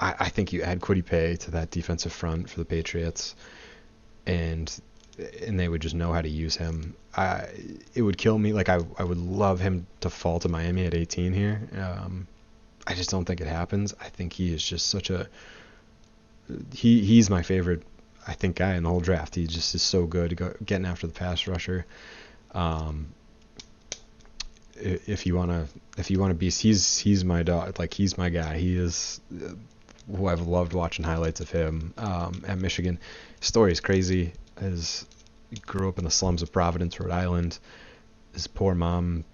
C: I think you add Kwity Paye to that defensive front for the Patriots, and they would just know how to use him. It would kill me. I would love him to fall to Miami at 18 here. I just don't think it happens. I think he is just such a he's my favorite, I think, guy in the whole draft. He just is so good getting after the pass rusher. If you wanna be, he's my dog. He's my guy. He is who I've loved watching highlights of him at Michigan. His story is crazy. He grew up in the slums of Providence, Rhode Island. His poor mom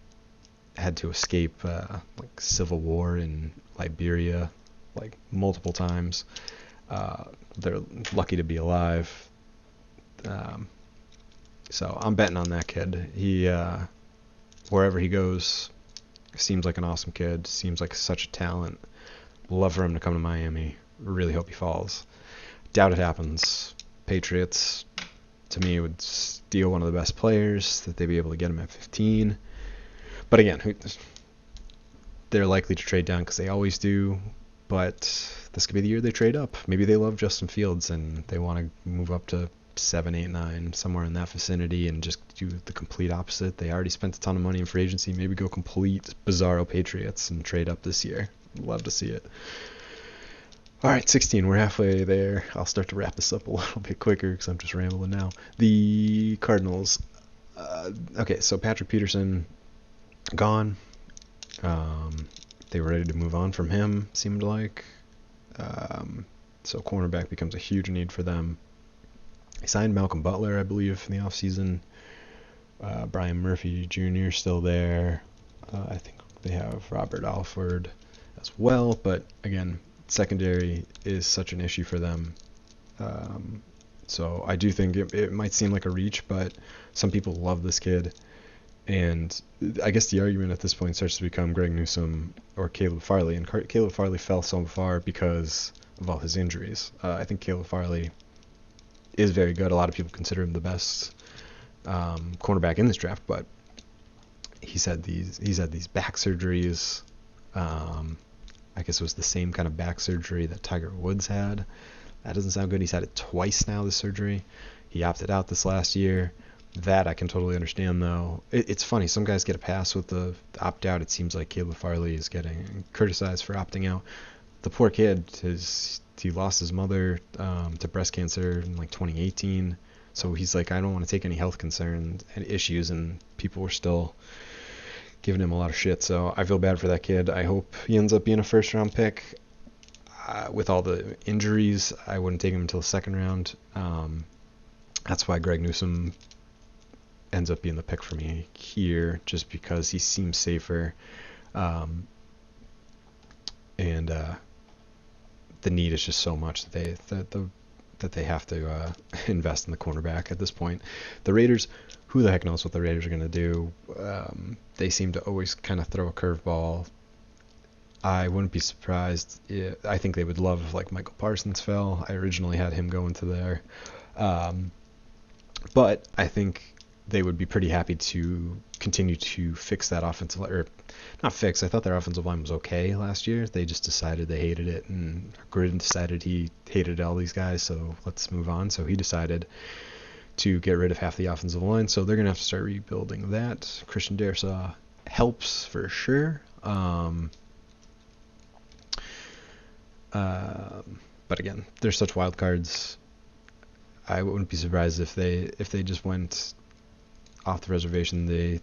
C: had to escape like civil war in Liberia like multiple times. They're lucky to be alive. So I'm betting on that kid. He wherever he goes, seems like an awesome kid. Seems like such a talent. Love for him to come to Miami. Really hope he falls. Doubt it happens. Patriots, to me, would steal one of the best players, that they'd be able to get him at 15. But again, they're likely to trade down because they always do. But this could be the year they trade up. Maybe they love Justin Fields and they want to move up to 7, 8, 9, somewhere in that vicinity, and just do the complete opposite. They already spent a ton of money in free agency. Maybe go complete bizarro Patriots and trade up this year. Love to see it. All right, 16. We're halfway there. I'll start to wrap this up a little bit quicker because I'm just rambling now. The Cardinals. Okay, so Patrick Peterson gone. They were ready to move on from him, seemed like. So cornerback becomes a huge need for them. They signed Malcolm Butler, I believe, in the offseason. Brian Murphy Jr. still there. I think they have Robert Alford as well. But again, secondary is such an issue for them. So I do think it might seem like a reach, but some people love this kid. And I guess the argument at this point starts to become Greg Newsome or Caleb Farley. And Caleb Farley fell so far because of all his injuries. I think Caleb Farley is very good. A lot of people consider him the best cornerback in this draft, but he's had these back surgeries. I guess it was the same kind of back surgery that Tiger Woods had. That doesn't sound good. He's had it twice now, this surgery. He opted out this last year. That I can totally understand, though. It's funny. Some guys get a pass with the opt-out. It seems like Caleb Farley is getting criticized for opting out. The poor kid, he lost his mother to breast cancer in like 2018. So he's like, I don't want to take any health concerns and issues, and people were still giving him a lot of shit. So I feel bad for that kid. I hope he ends up being a first-round pick. With all the injuries, I wouldn't take him until the second round. That's why Greg Newsome ends up being the pick for me here, just because he seems safer. And the need is just so much that they have to invest in the cornerback at this point. The Raiders, who the heck knows what the Raiders are going to do? They seem to always kind of throw a curveball. I wouldn't be surprised. I think they would love if like Michael Parsons fell. I originally had him go into there. But I think they would be pretty happy to continue to fix that offensive line. Or not fix. I thought their offensive line was okay last year. They just decided they hated it. And Gruden decided he hated all these guys, so let's move on. So he decided to get rid of half the offensive line. So they're going to have to start rebuilding that. Christian Darrisaw helps for sure. But again, they're such wild cards. I wouldn't be surprised if they just went off the reservation.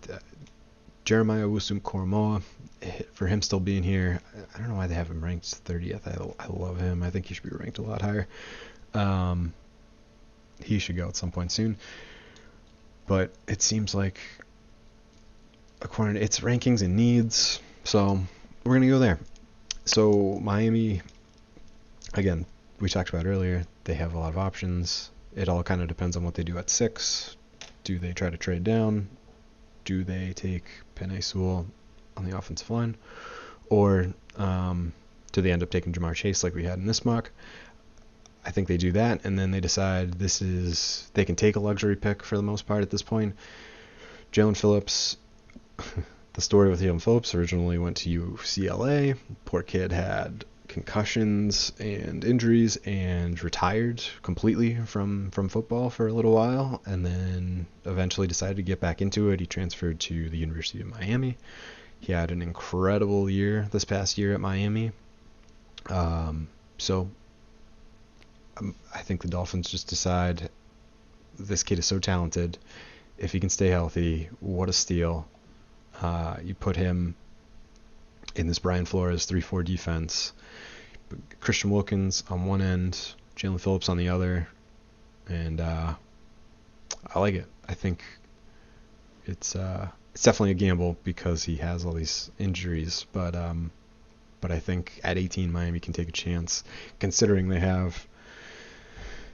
C: Jeremiah Owusu-Koramoah, for him still being here, I don't know why they have him ranked 30th. I love him. I think he should be ranked a lot higher. He should go at some point soon. But it seems like according to its rankings and needs, so we're gonna go there. So Miami, again, we talked about earlier, they have a lot of options. It all kind of depends on what they do at 6. Do they try to trade down? Do they take Penei Sewell on the offensive line? Or do they end up taking Jamar Chase like we had in this mock? I think they do that, and then they decide they can take a luxury pick for the most part at this point. Jalen Phillips, the story with Jalen Phillips originally went to UCLA. Poor kid had concussions and injuries and retired completely from football for a little while, and then eventually decided to get back into it. He transferred to the University of Miami. He had an incredible year this past year at Miami. So I think the Dolphins just decide this kid is so talented. If he can stay healthy, what a steal. You put him in this Brian Flores 3-4 defense. Christian Wilkins on one end, Jalen Phillips on the other, and I like it. I think it's it's definitely a gamble because he has all these injuries, but I think at 18 Miami can take a chance, considering they have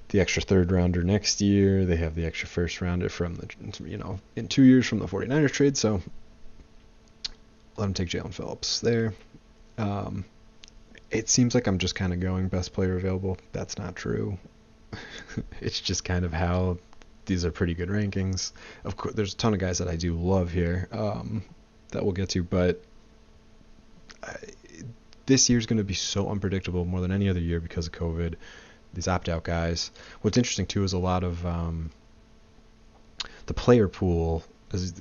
C: the extra third rounder next year. They have the extra first rounder from in 2 years from the 49ers trade. So let him take Jalen Phillips there. It seems like I'm just kind of going best player available. That's not true. It's just kind of how these are pretty good rankings. Of course, there's a ton of guys that I do love here that we'll get to, but this year's going to be so unpredictable more than any other year because of COVID. These opt-out guys. What's interesting too is a lot of the player pool. Is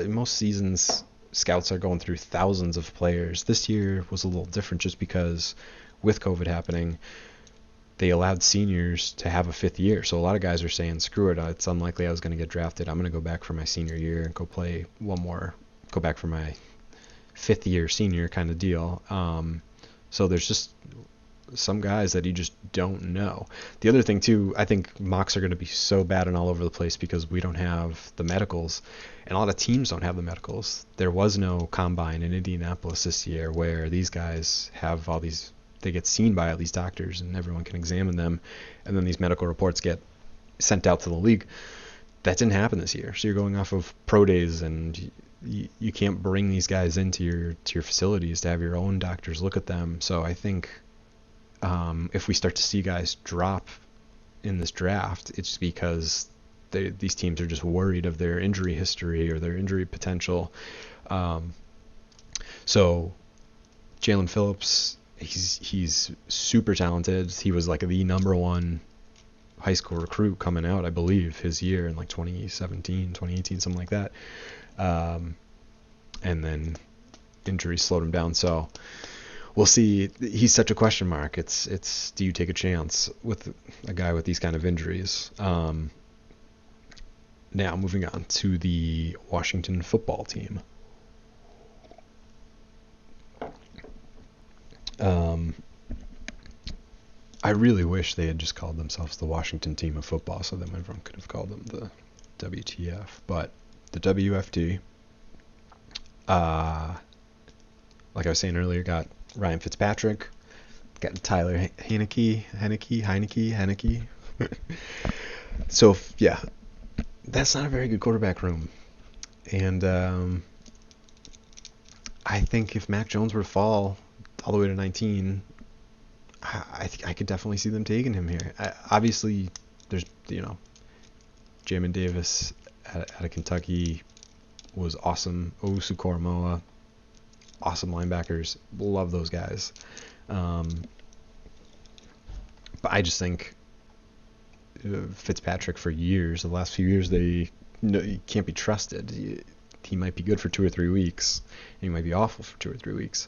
C: most seasons scouts are going through thousands of players. This year was a little different just because with COVID happening, they allowed seniors to have a fifth year. So a lot of guys are saying, screw it, it's unlikely I was going to get drafted. I'm going to go back for my senior year and go back for my fifth year senior kind of deal. So there's just some guys that you just don't know. The other thing too, I think mocks are going to be so bad and all over the place because we don't have the medicals, and a lot of teams don't have the medicals. There was no combine in Indianapolis this year where these guys have all these, they get seen by all these doctors and everyone can examine them, and then these medical reports get sent out to the league. That didn't happen this year. So you're going off of pro days, and you can't bring these guys into your facilities to have your own doctors look at them. So I think if we start to see guys drop in this draft, it's because these teams are just worried of their injury history or their injury potential. So Jalen Phillips, he's super talented. He was like the number one high school recruit coming out, I believe, his year in like 2017, 2018, something like that. And then injuries slowed him down. So we'll see. He's such a question mark. It's do you take a chance with a guy with these kind of injuries? Now moving on to the Washington football team. I really wish they had just called themselves the Washington Team of Football, so then everyone could have called them the WTF. But the WFT, like I was saying earlier, got Ryan Fitzpatrick, got Tyler Heineke. So, yeah, that's not a very good quarterback room. And I think if Mac Jones were to fall all the way to 19, I could definitely see them taking him here. Obviously, there's, Jamin Davis out of Kentucky was awesome. Owusu Koromoa, awesome linebackers. Love those guys. But I just think Fitzpatrick for years, the last few years, he can't be trusted. He might be good for 2 or 3 weeks. He might be awful for 2 or 3 weeks.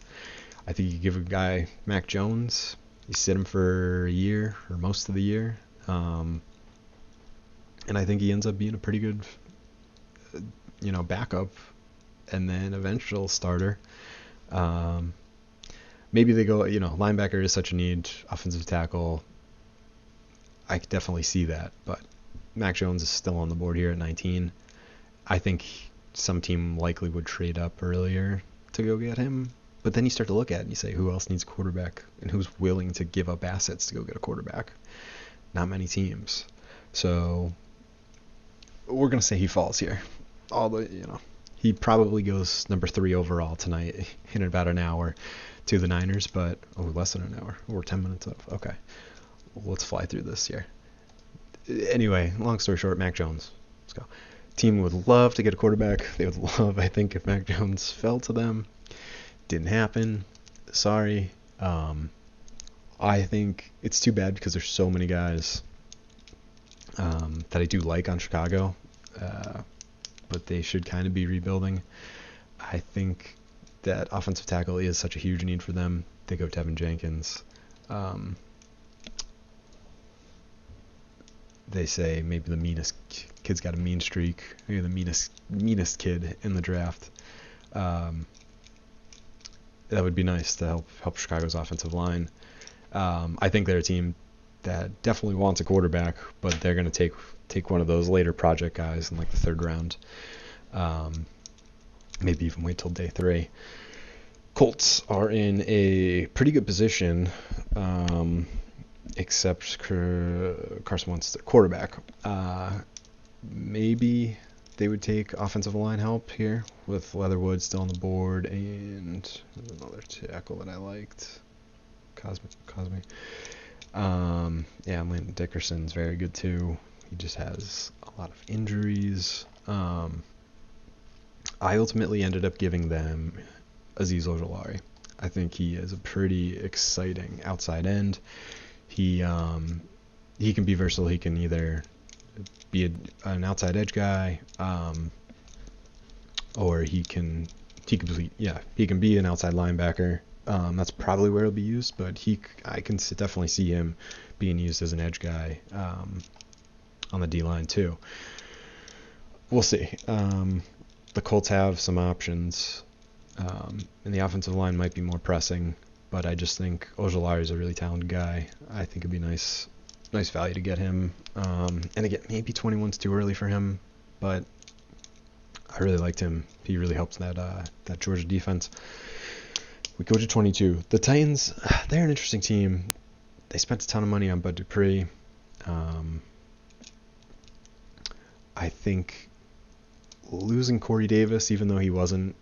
C: I think you give a guy Mac Jones, you sit him for a year or most of the year, and I think he ends up being a pretty good, backup, and then eventual starter. Maybe they go, linebacker is such a need, offensive tackle. I could definitely see that, but Mac Jones is still on the board here at 19. I think some team likely would trade up earlier to go get him. But then you start to look at it and you say, who else needs a quarterback and who's willing to give up assets to go get a quarterback? Not many teams. So we're going to say he falls here. He probably goes number 3 overall tonight in about an hour to the Niners, but less than an hour. We're 10 minutes up. Okay. Let's fly through this here. Anyway, long story short, Mac Jones. Let's go. Team would love to get a quarterback. They would love, I think, if Mac Jones fell to them. Didn't happen. Sorry. I think it's too bad because there's so many guys that I do like on Chicago, but they should kind of be rebuilding. I think that offensive tackle is such a huge need for them. They go Tevin Jenkins. They say maybe the meanest kid's got a mean streak. Maybe the meanest kid in the draft. That would be nice to help Chicago's offensive line. I think they're a team that definitely wants a quarterback, but they're going to take one of those later project guys in like the 3rd round. maybe even wait till day 3. Colts are in a pretty good position, except Carson Wentz, their quarterback. Maybe they would take offensive line help here with Leatherwood still on the board and another tackle that I liked, Cosme. Yeah, Landon Dickerson's very good too. He just has a lot of injuries. I ultimately ended up giving them Azeez Ojulari. I think he is a pretty exciting outside end. He can be versatile. He can either be an outside edge guy, or he can be an outside linebacker. That's probably where he'll be used, but I can definitely see him being used as an edge guy on the D-line too. We'll see. The Colts have some options, and the offensive line might be more pressing, but I just think Ojulari is a really talented guy. I think it'd be nice value to get him. And again, maybe 21's too early for him, but I really liked him. He really helps that Georgia defense. We go to 22. The Titans, they're an interesting team. They spent a ton of money on Bud Dupree. I think losing Corey Davis, even though he wasn't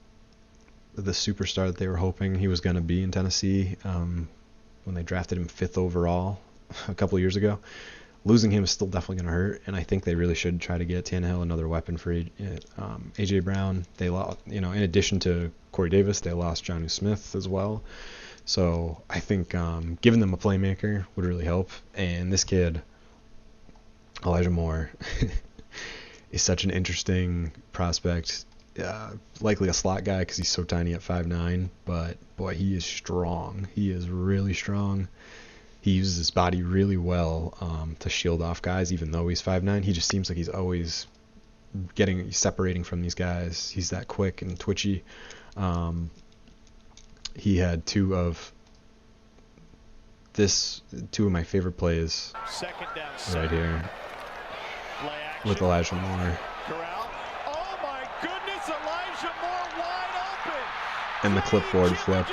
C: the superstar that they were hoping he was going to be in Tennessee when they drafted him 5th overall a couple of years ago, losing him is still definitely going to hurt, and I think they really should try to get Tannehill another weapon for A.J. Brown. They lost, in addition to Corey Davis, they lost Jonnu Smith as well. So I think giving them a playmaker would really help. And this kid, Elijah Moore, is such an interesting prospect. Likely a slot guy because he's so tiny at 5'9", but boy, he is strong. He is really strong. He uses his body really well to shield off guys, even though he's 5'9". He just seems like he's always separating from these guys. He's that quick and twitchy. He had two of my favorite plays right here with Elijah Moore.
D: Oh my goodness, Elijah Moore wide open.
C: And the clipboard flip.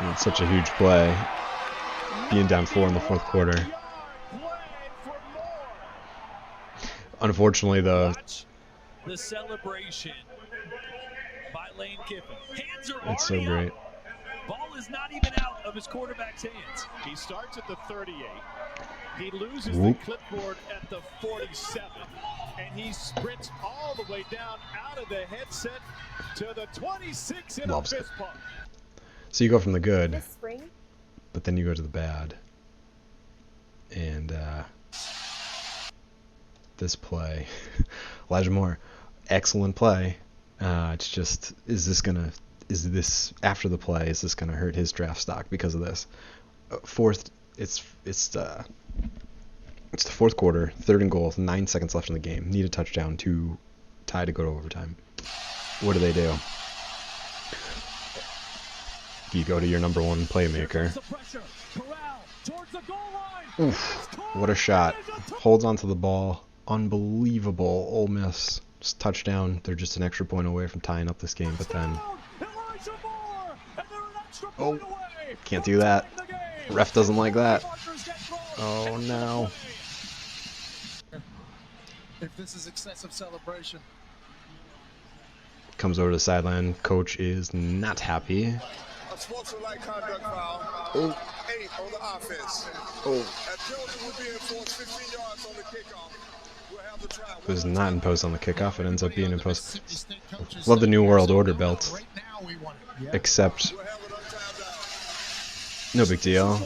C: And it's such a huge play, being down 4 in the 4th quarter. Unfortunately, the
D: celebration by Lane Kiffin. Hands are
C: it's so great.
D: Ball is not even out of his quarterback's hands. He starts at the 38. He loses the clipboard at the 47. And he sprints all the way down out of the headset to the 26 in a fist pump.
C: So you go from the good, but then you go to the bad. And this play, Elijah Moore, excellent play. It's just, is this after the play, is this gonna hurt his draft stock because of this? It's the 4th quarter, 3rd and goal, 9 seconds left in the game. Need a touchdown to tie to go to overtime. What do? You go to your number 1 playmaker. Oof, what a shot. Holds onto the ball. Unbelievable. Ole Miss. Just touchdown. They're just an extra point away from tying up this game, but then... Oh, can't do that. Ref doesn't like that. Oh, no.
E: If this is excessive celebration.
C: Comes over to the sideline. Coach is not happy.
F: Sportsmanlike conduct foul.
C: Oh.
F: 8 on the offense.
C: Oh.
F: That penalty will be enforced 15 yards on the kickoff. We'll have the try.
C: It was not imposed on the kickoff. It ends up being imposed. Love the New World Order belt. Except, no big deal.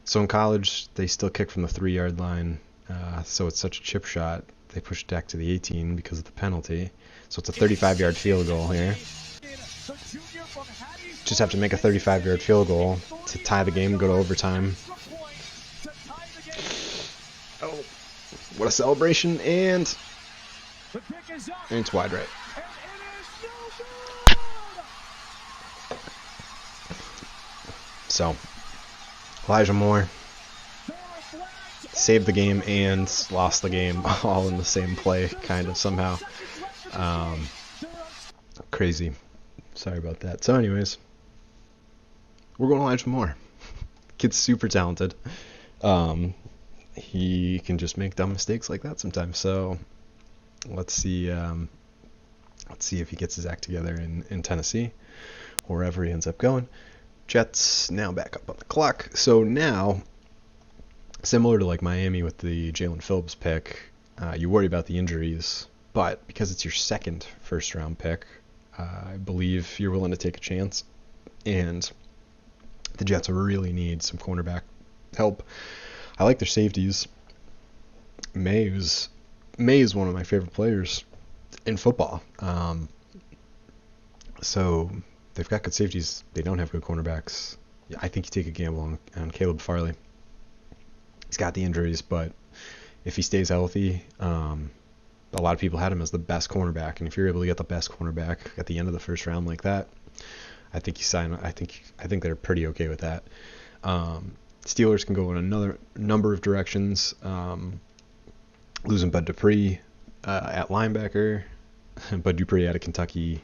C: So in college, they still kick from the 3-yard line. So it's such a chip shot. They push it back to the 18 because of the penalty. So it's a 35-yard field goal here. Just have to make a 35-yard field goal to tie the game and go to overtime. Oh, what a celebration, and it's wide right. So, Elijah Moore, saved the game and lost the game all in the same play, kind of somehow. Crazy. Sorry about that. So anyways, we're going to Elijah Moore. Kid's super talented. He can just make dumb mistakes like that sometimes. So let's see if he gets his act together in Tennessee, or wherever he ends up going. Jets now back up on the clock. So now, similar to like Miami with the Jalen Phillips pick, you worry about the injuries, but because it's your second first-round pick, I believe you're willing to take a chance, and the Jets really need some cornerback help. I like their safeties. May is one of my favorite players in football. So they've got good safeties. They don't have good cornerbacks. I think you take a gamble on Caleb Farley. He's got the injuries, but if he stays healthy, a lot of people had him as the best cornerback, and if you're able to get the best cornerback at the end of the first round like that, I think you sign. I think they're pretty okay with that. Steelers can go in another number of directions. Losing Bud Dupree at linebacker, Bud Dupree out of Kentucky.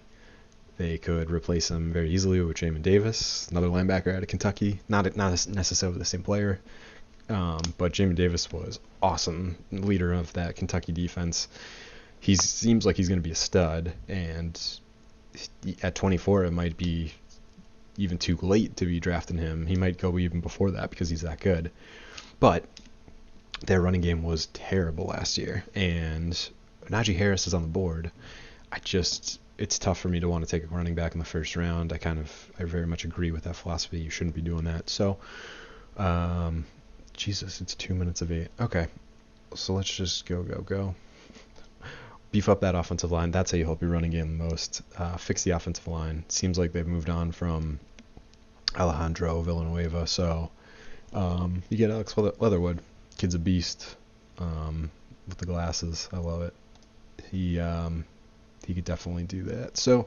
C: They could replace him very easily with Jamin Davis, another linebacker out of Kentucky. Not necessarily the same player, but Jamin Davis was awesome, leader of that Kentucky defense. He seems like he's going to be a stud, and at 24, it might be even too late to be drafting him. He might go even before that because he's that good. But their running game was terrible last year, and Najee Harris is on the board. It's tough for me to want to take a running back in the first round. I very much agree with that philosophy. You shouldn't be doing that. So, Jesus, it's 2 minutes of 8. Okay, so let's just go. Beef up that offensive line. That's how you help your running game the most. Fix the offensive line. Seems like they've moved on from Alejandro Villanueva. So you get Alex Leatherwood. Kid's a beast with the glasses. I love it. He could definitely do that. So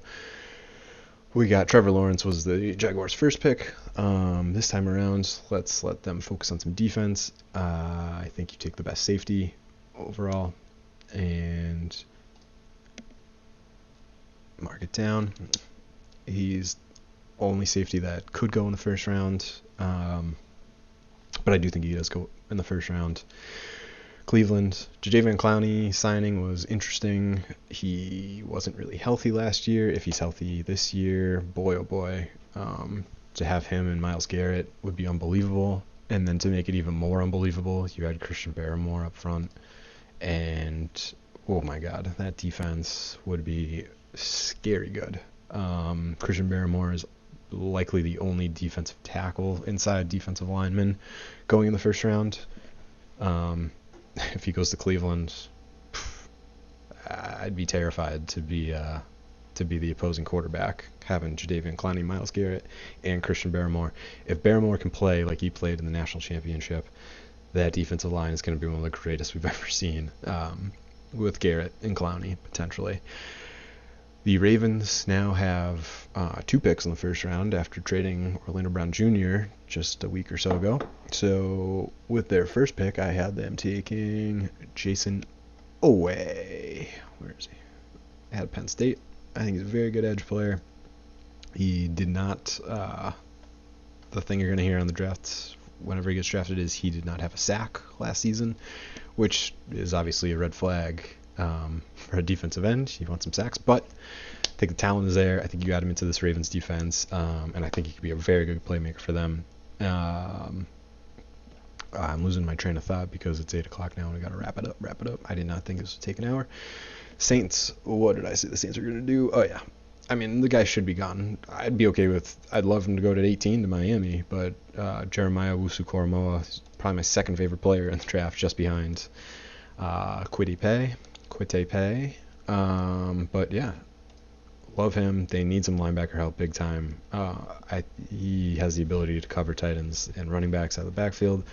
C: we got Trevor Lawrence was the Jaguars' first pick. This time around, let's let them focus on some defense. I think you take the best safety overall and mark it down. He's only safety that could go in the first round, but I do think he does go in the first round. Cleveland, Jadeveon Clowney signing was interesting. He wasn't really healthy last year. If he's healthy this year, boy oh boy, to have him and Myles Garrett would be unbelievable. And then to make it even more unbelievable, you had Christian Barmore up front, and oh my God, that defense would be scary good. Christian Barmore is likely the only defensive tackle, inside defensive lineman, going in the first round. If he goes to Cleveland, I'd be terrified to be the opposing quarterback, having Jadeveon Clowney, Myles Garrett, and Christian Barmore. If Barmore can play like he played in the national championship, that defensive line is going to be one of the greatest we've ever seen, with Garrett and Clowney potentially. The Ravens now have 2 picks in the first round after trading Orlando Brown Jr. just a week or so ago. So with their first pick, I had them taking Jason Oweh. Where is he? At Penn State. I think he's a very good edge player. He did not, the thing you're going to hear on the drafts whenever he gets drafted is he did not have a sack last season, which is obviously a red flag for a defensive end. You want some sacks, but I think the talent is there. I think you add him into this Ravens defense, and I think he could be a very good playmaker for them. I'm losing my train of thought because it's 8 o'clock now and we got to wrap it up. I did not think this would take an hour. Saints, what did I say the Saints are going to do? Oh, yeah. I mean, the guy should be gone. I'd love him to go to 18 to Miami, but Jeremiah Owusu-Koramoah is probably my second favorite player in the draft, just behind Kwity Paye. But yeah, love him. They need some linebacker help big time. He has the ability to cover tight ends and running backs out of the backfield,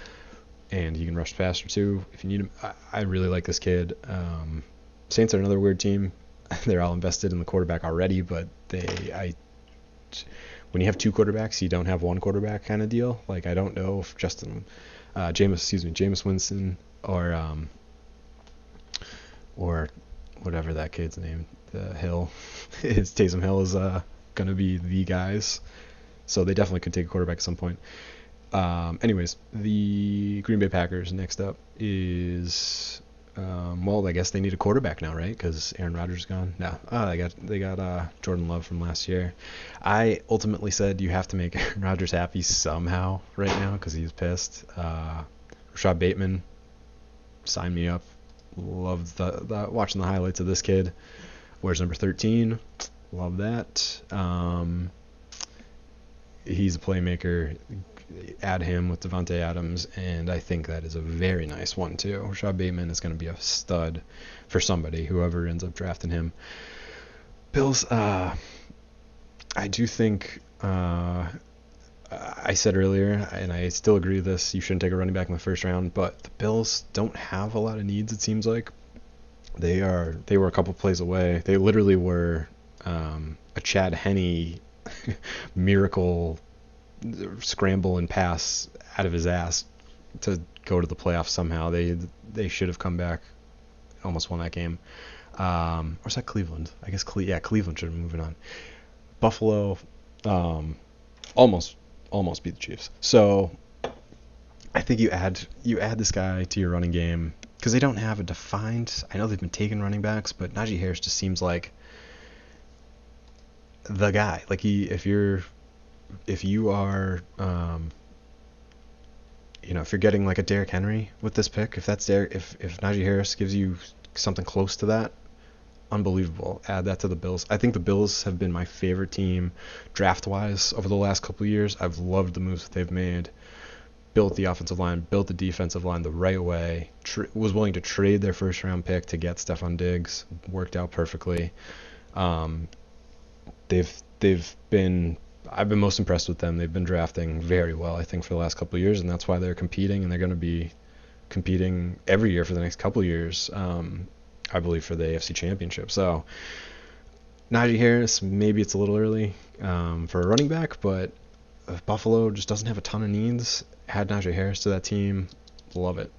C: and he can rush faster too if you need him. I really like this kid. Saints are another weird team. They're all invested in the quarterback already, but when you have 2 quarterbacks, you don't have one quarterback kind of deal. Like, I don't know if Jameis Winston or whatever that kid's name, the Hill, is Taysom Hill is gonna be the guys. So they definitely could take a quarterback at some point. Anyways, the Green Bay Packers next up is well, I guess they need a quarterback now, right? Because Aaron Rodgers is gone. No, they got Jordan Love from last year. I ultimately said you have to make Aaron Rodgers happy somehow right now because he's pissed. Rashad Bateman, sign me up. Love the watching the highlights of this kid. Wears number 13. Love that. He's a playmaker. Add him with Devontae Adams, and I think that is a very nice one too. Rashad Bateman is going to be a stud for somebody, whoever ends up drafting him. Bills, I do think, I said earlier, and I still agree with this, you shouldn't take a running back in the first round, but the Bills don't have a lot of needs, it seems like. They were a couple plays away. They literally were a Chad Henne miracle scramble and pass out of his ass to go to the playoffs somehow. They should have come back, almost won that game. Or was that Cleveland? I guess Cleveland should have been moving on. Buffalo almost beat the Chiefs. So I think you add this guy to your running game because they don't have a defined. I know they've been taking running backs, but Najee Harris just seems like the guy. Like if you are, if you're getting like a Derrick Henry with this pick, if Najee Harris gives you something close to that, unbelievable. Add that to the Bills. I think the Bills have been my favorite team draft-wise over the last couple of years. I've loved the moves that they've made. Built the offensive line, built the defensive line the right way. Was willing to trade their first-round pick to get Stephon Diggs. Worked out perfectly. I've been most impressed with them. They've been drafting very well, I think, for the last couple of years, and that's why they're competing, and they're going to be competing every year for the next couple of years, I believe, for the AFC Championship. So, Najee Harris, maybe it's a little early for a running back, but Buffalo just doesn't have a ton of needs. Add Najee Harris to that team. Love it.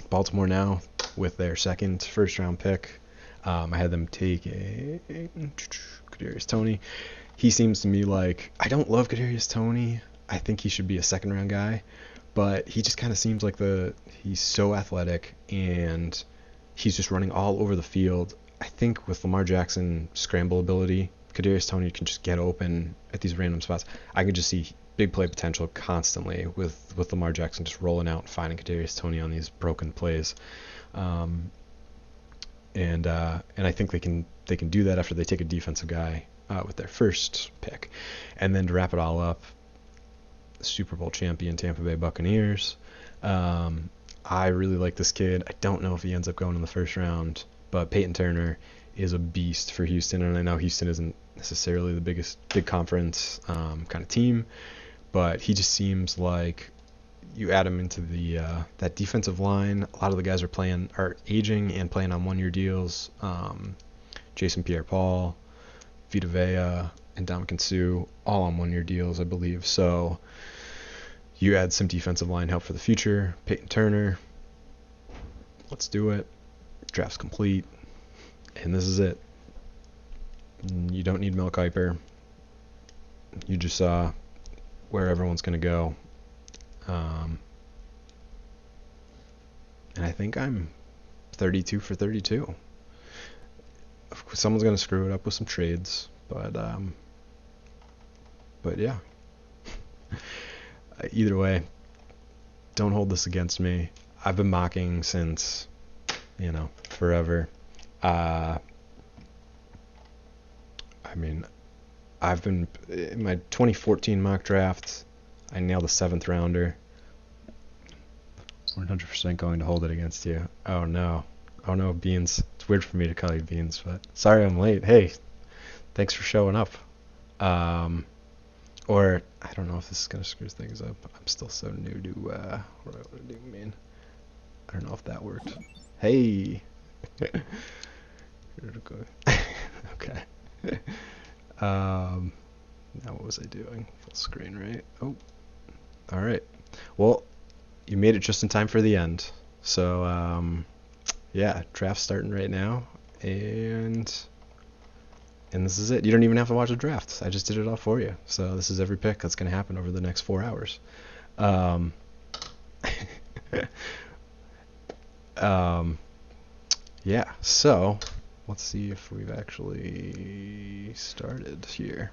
C: Baltimore now with their second first-round pick. I had them take Kadarius Toney. He seems to me like, I don't love Kadarius Toney. I think he should be a second-round guy, but he just kind of seems like he's so athletic, and he's just running all over the field. I think with Lamar Jackson scramble ability, Kadarius Toney can just get open at these random spots. I could just see big play potential constantly with Lamar Jackson just rolling out and finding Kadarius Toney on these broken plays. And I think they can do that after they take a defensive guy with their first pick. And then to wrap it all up, Super Bowl champion Tampa Bay Buccaneers. I really like this kid. I don't know if he ends up going in the first round, but Peyton Turner is a beast for Houston, and I know Houston isn't necessarily the big conference kind of team, but he just seems like you add him into that defensive line. A lot of the guys are aging and playing on one-year deals. Jason Pierre-Paul, Vita Vea, and Ndamukong Suh, all on one-year deals, I believe. So you add some defensive line help for the future. Peyton Turner, let's do it. Draft's complete, and this is it. You don't need Mel Kiper. You just saw where everyone's going to go. And I think I'm 32 for 32. Someone's going to screw it up with some trades, but yeah. Either way, don't hold this against me. I've been mocking since, forever. I mean, I've been in my 2014 mock draft. I nailed a 7th rounder. 100% going to hold it against you. Oh no, Beans. It's weird for me to call you Beans, but sorry I'm late. Hey, thanks for showing up. Or I don't know if this is gonna screw things up. I'm still so new to what do you mean? I don't know if that worked. Hey. Okay. Now what was I doing? Full screen, right? Oh. All right. Well, you made it just in time for the end. So yeah, draft starting right now, and this is it. You don't even have to watch the draft. I just did it all for you. So this is every pick that's going to happen over the next 4 hours. Yeah, so let's see if we've actually started here.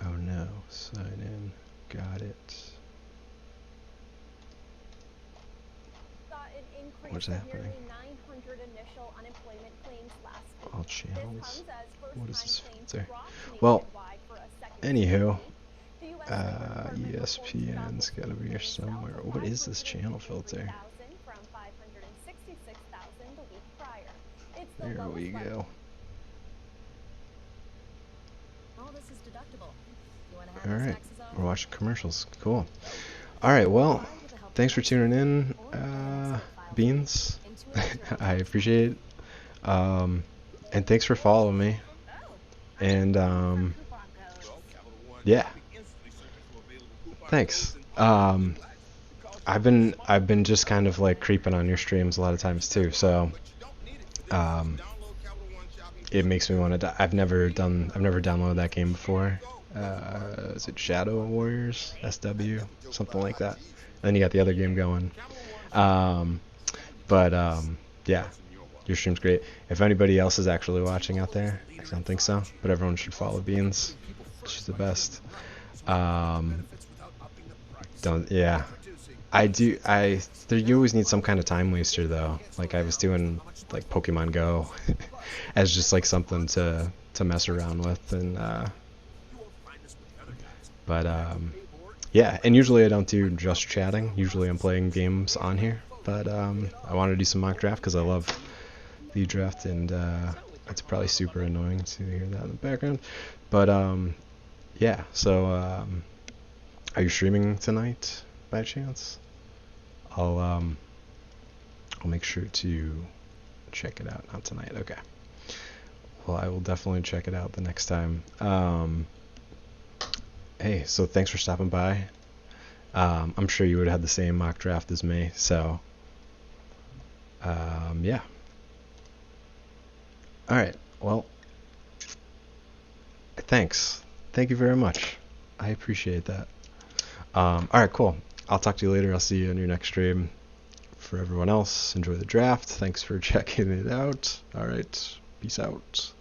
C: Oh no, sign in, got it. What's happening? All channels. What is this filter? Well, anywho, ESPN's got to be here somewhere. What is this channel filter? There we go. Alright, we're watching commercials. Cool. Alright, well, thanks for tuning in, Beans. I appreciate it. And thanks for following me. And, yeah. Thanks. I've been just kind of like creeping on your streams a lot of times too, so it makes me want to. I've never downloaded that game before. Is it Shadow Warriors? SW, something like that. And then you got the other game going. Yeah, your stream's great. If anybody else is actually watching out there, I don't think so, but everyone should follow Beans. She's the best. You always need some kind of time waster though. Like I was doing like Pokemon Go as just like something to mess around with, and yeah, and usually I don't do just chatting. Usually I'm playing games on here, but I wanted to do some mock draft because I love the draft, and it's probably super annoying to hear that in the background, but yeah, so are you streaming tonight by chance? I'll make sure to check it out. Not tonight, okay. Well, I will definitely check it out the next time. Hey, so thanks for stopping by. I'm sure you would have had the same mock draft as me, so yeah. Alright, well, thanks. Thank you very much. I appreciate that. Alright, cool. I'll talk to you later. I'll see you on your next stream. For everyone else, enjoy the draft. Thanks for checking it out. Alright, peace out.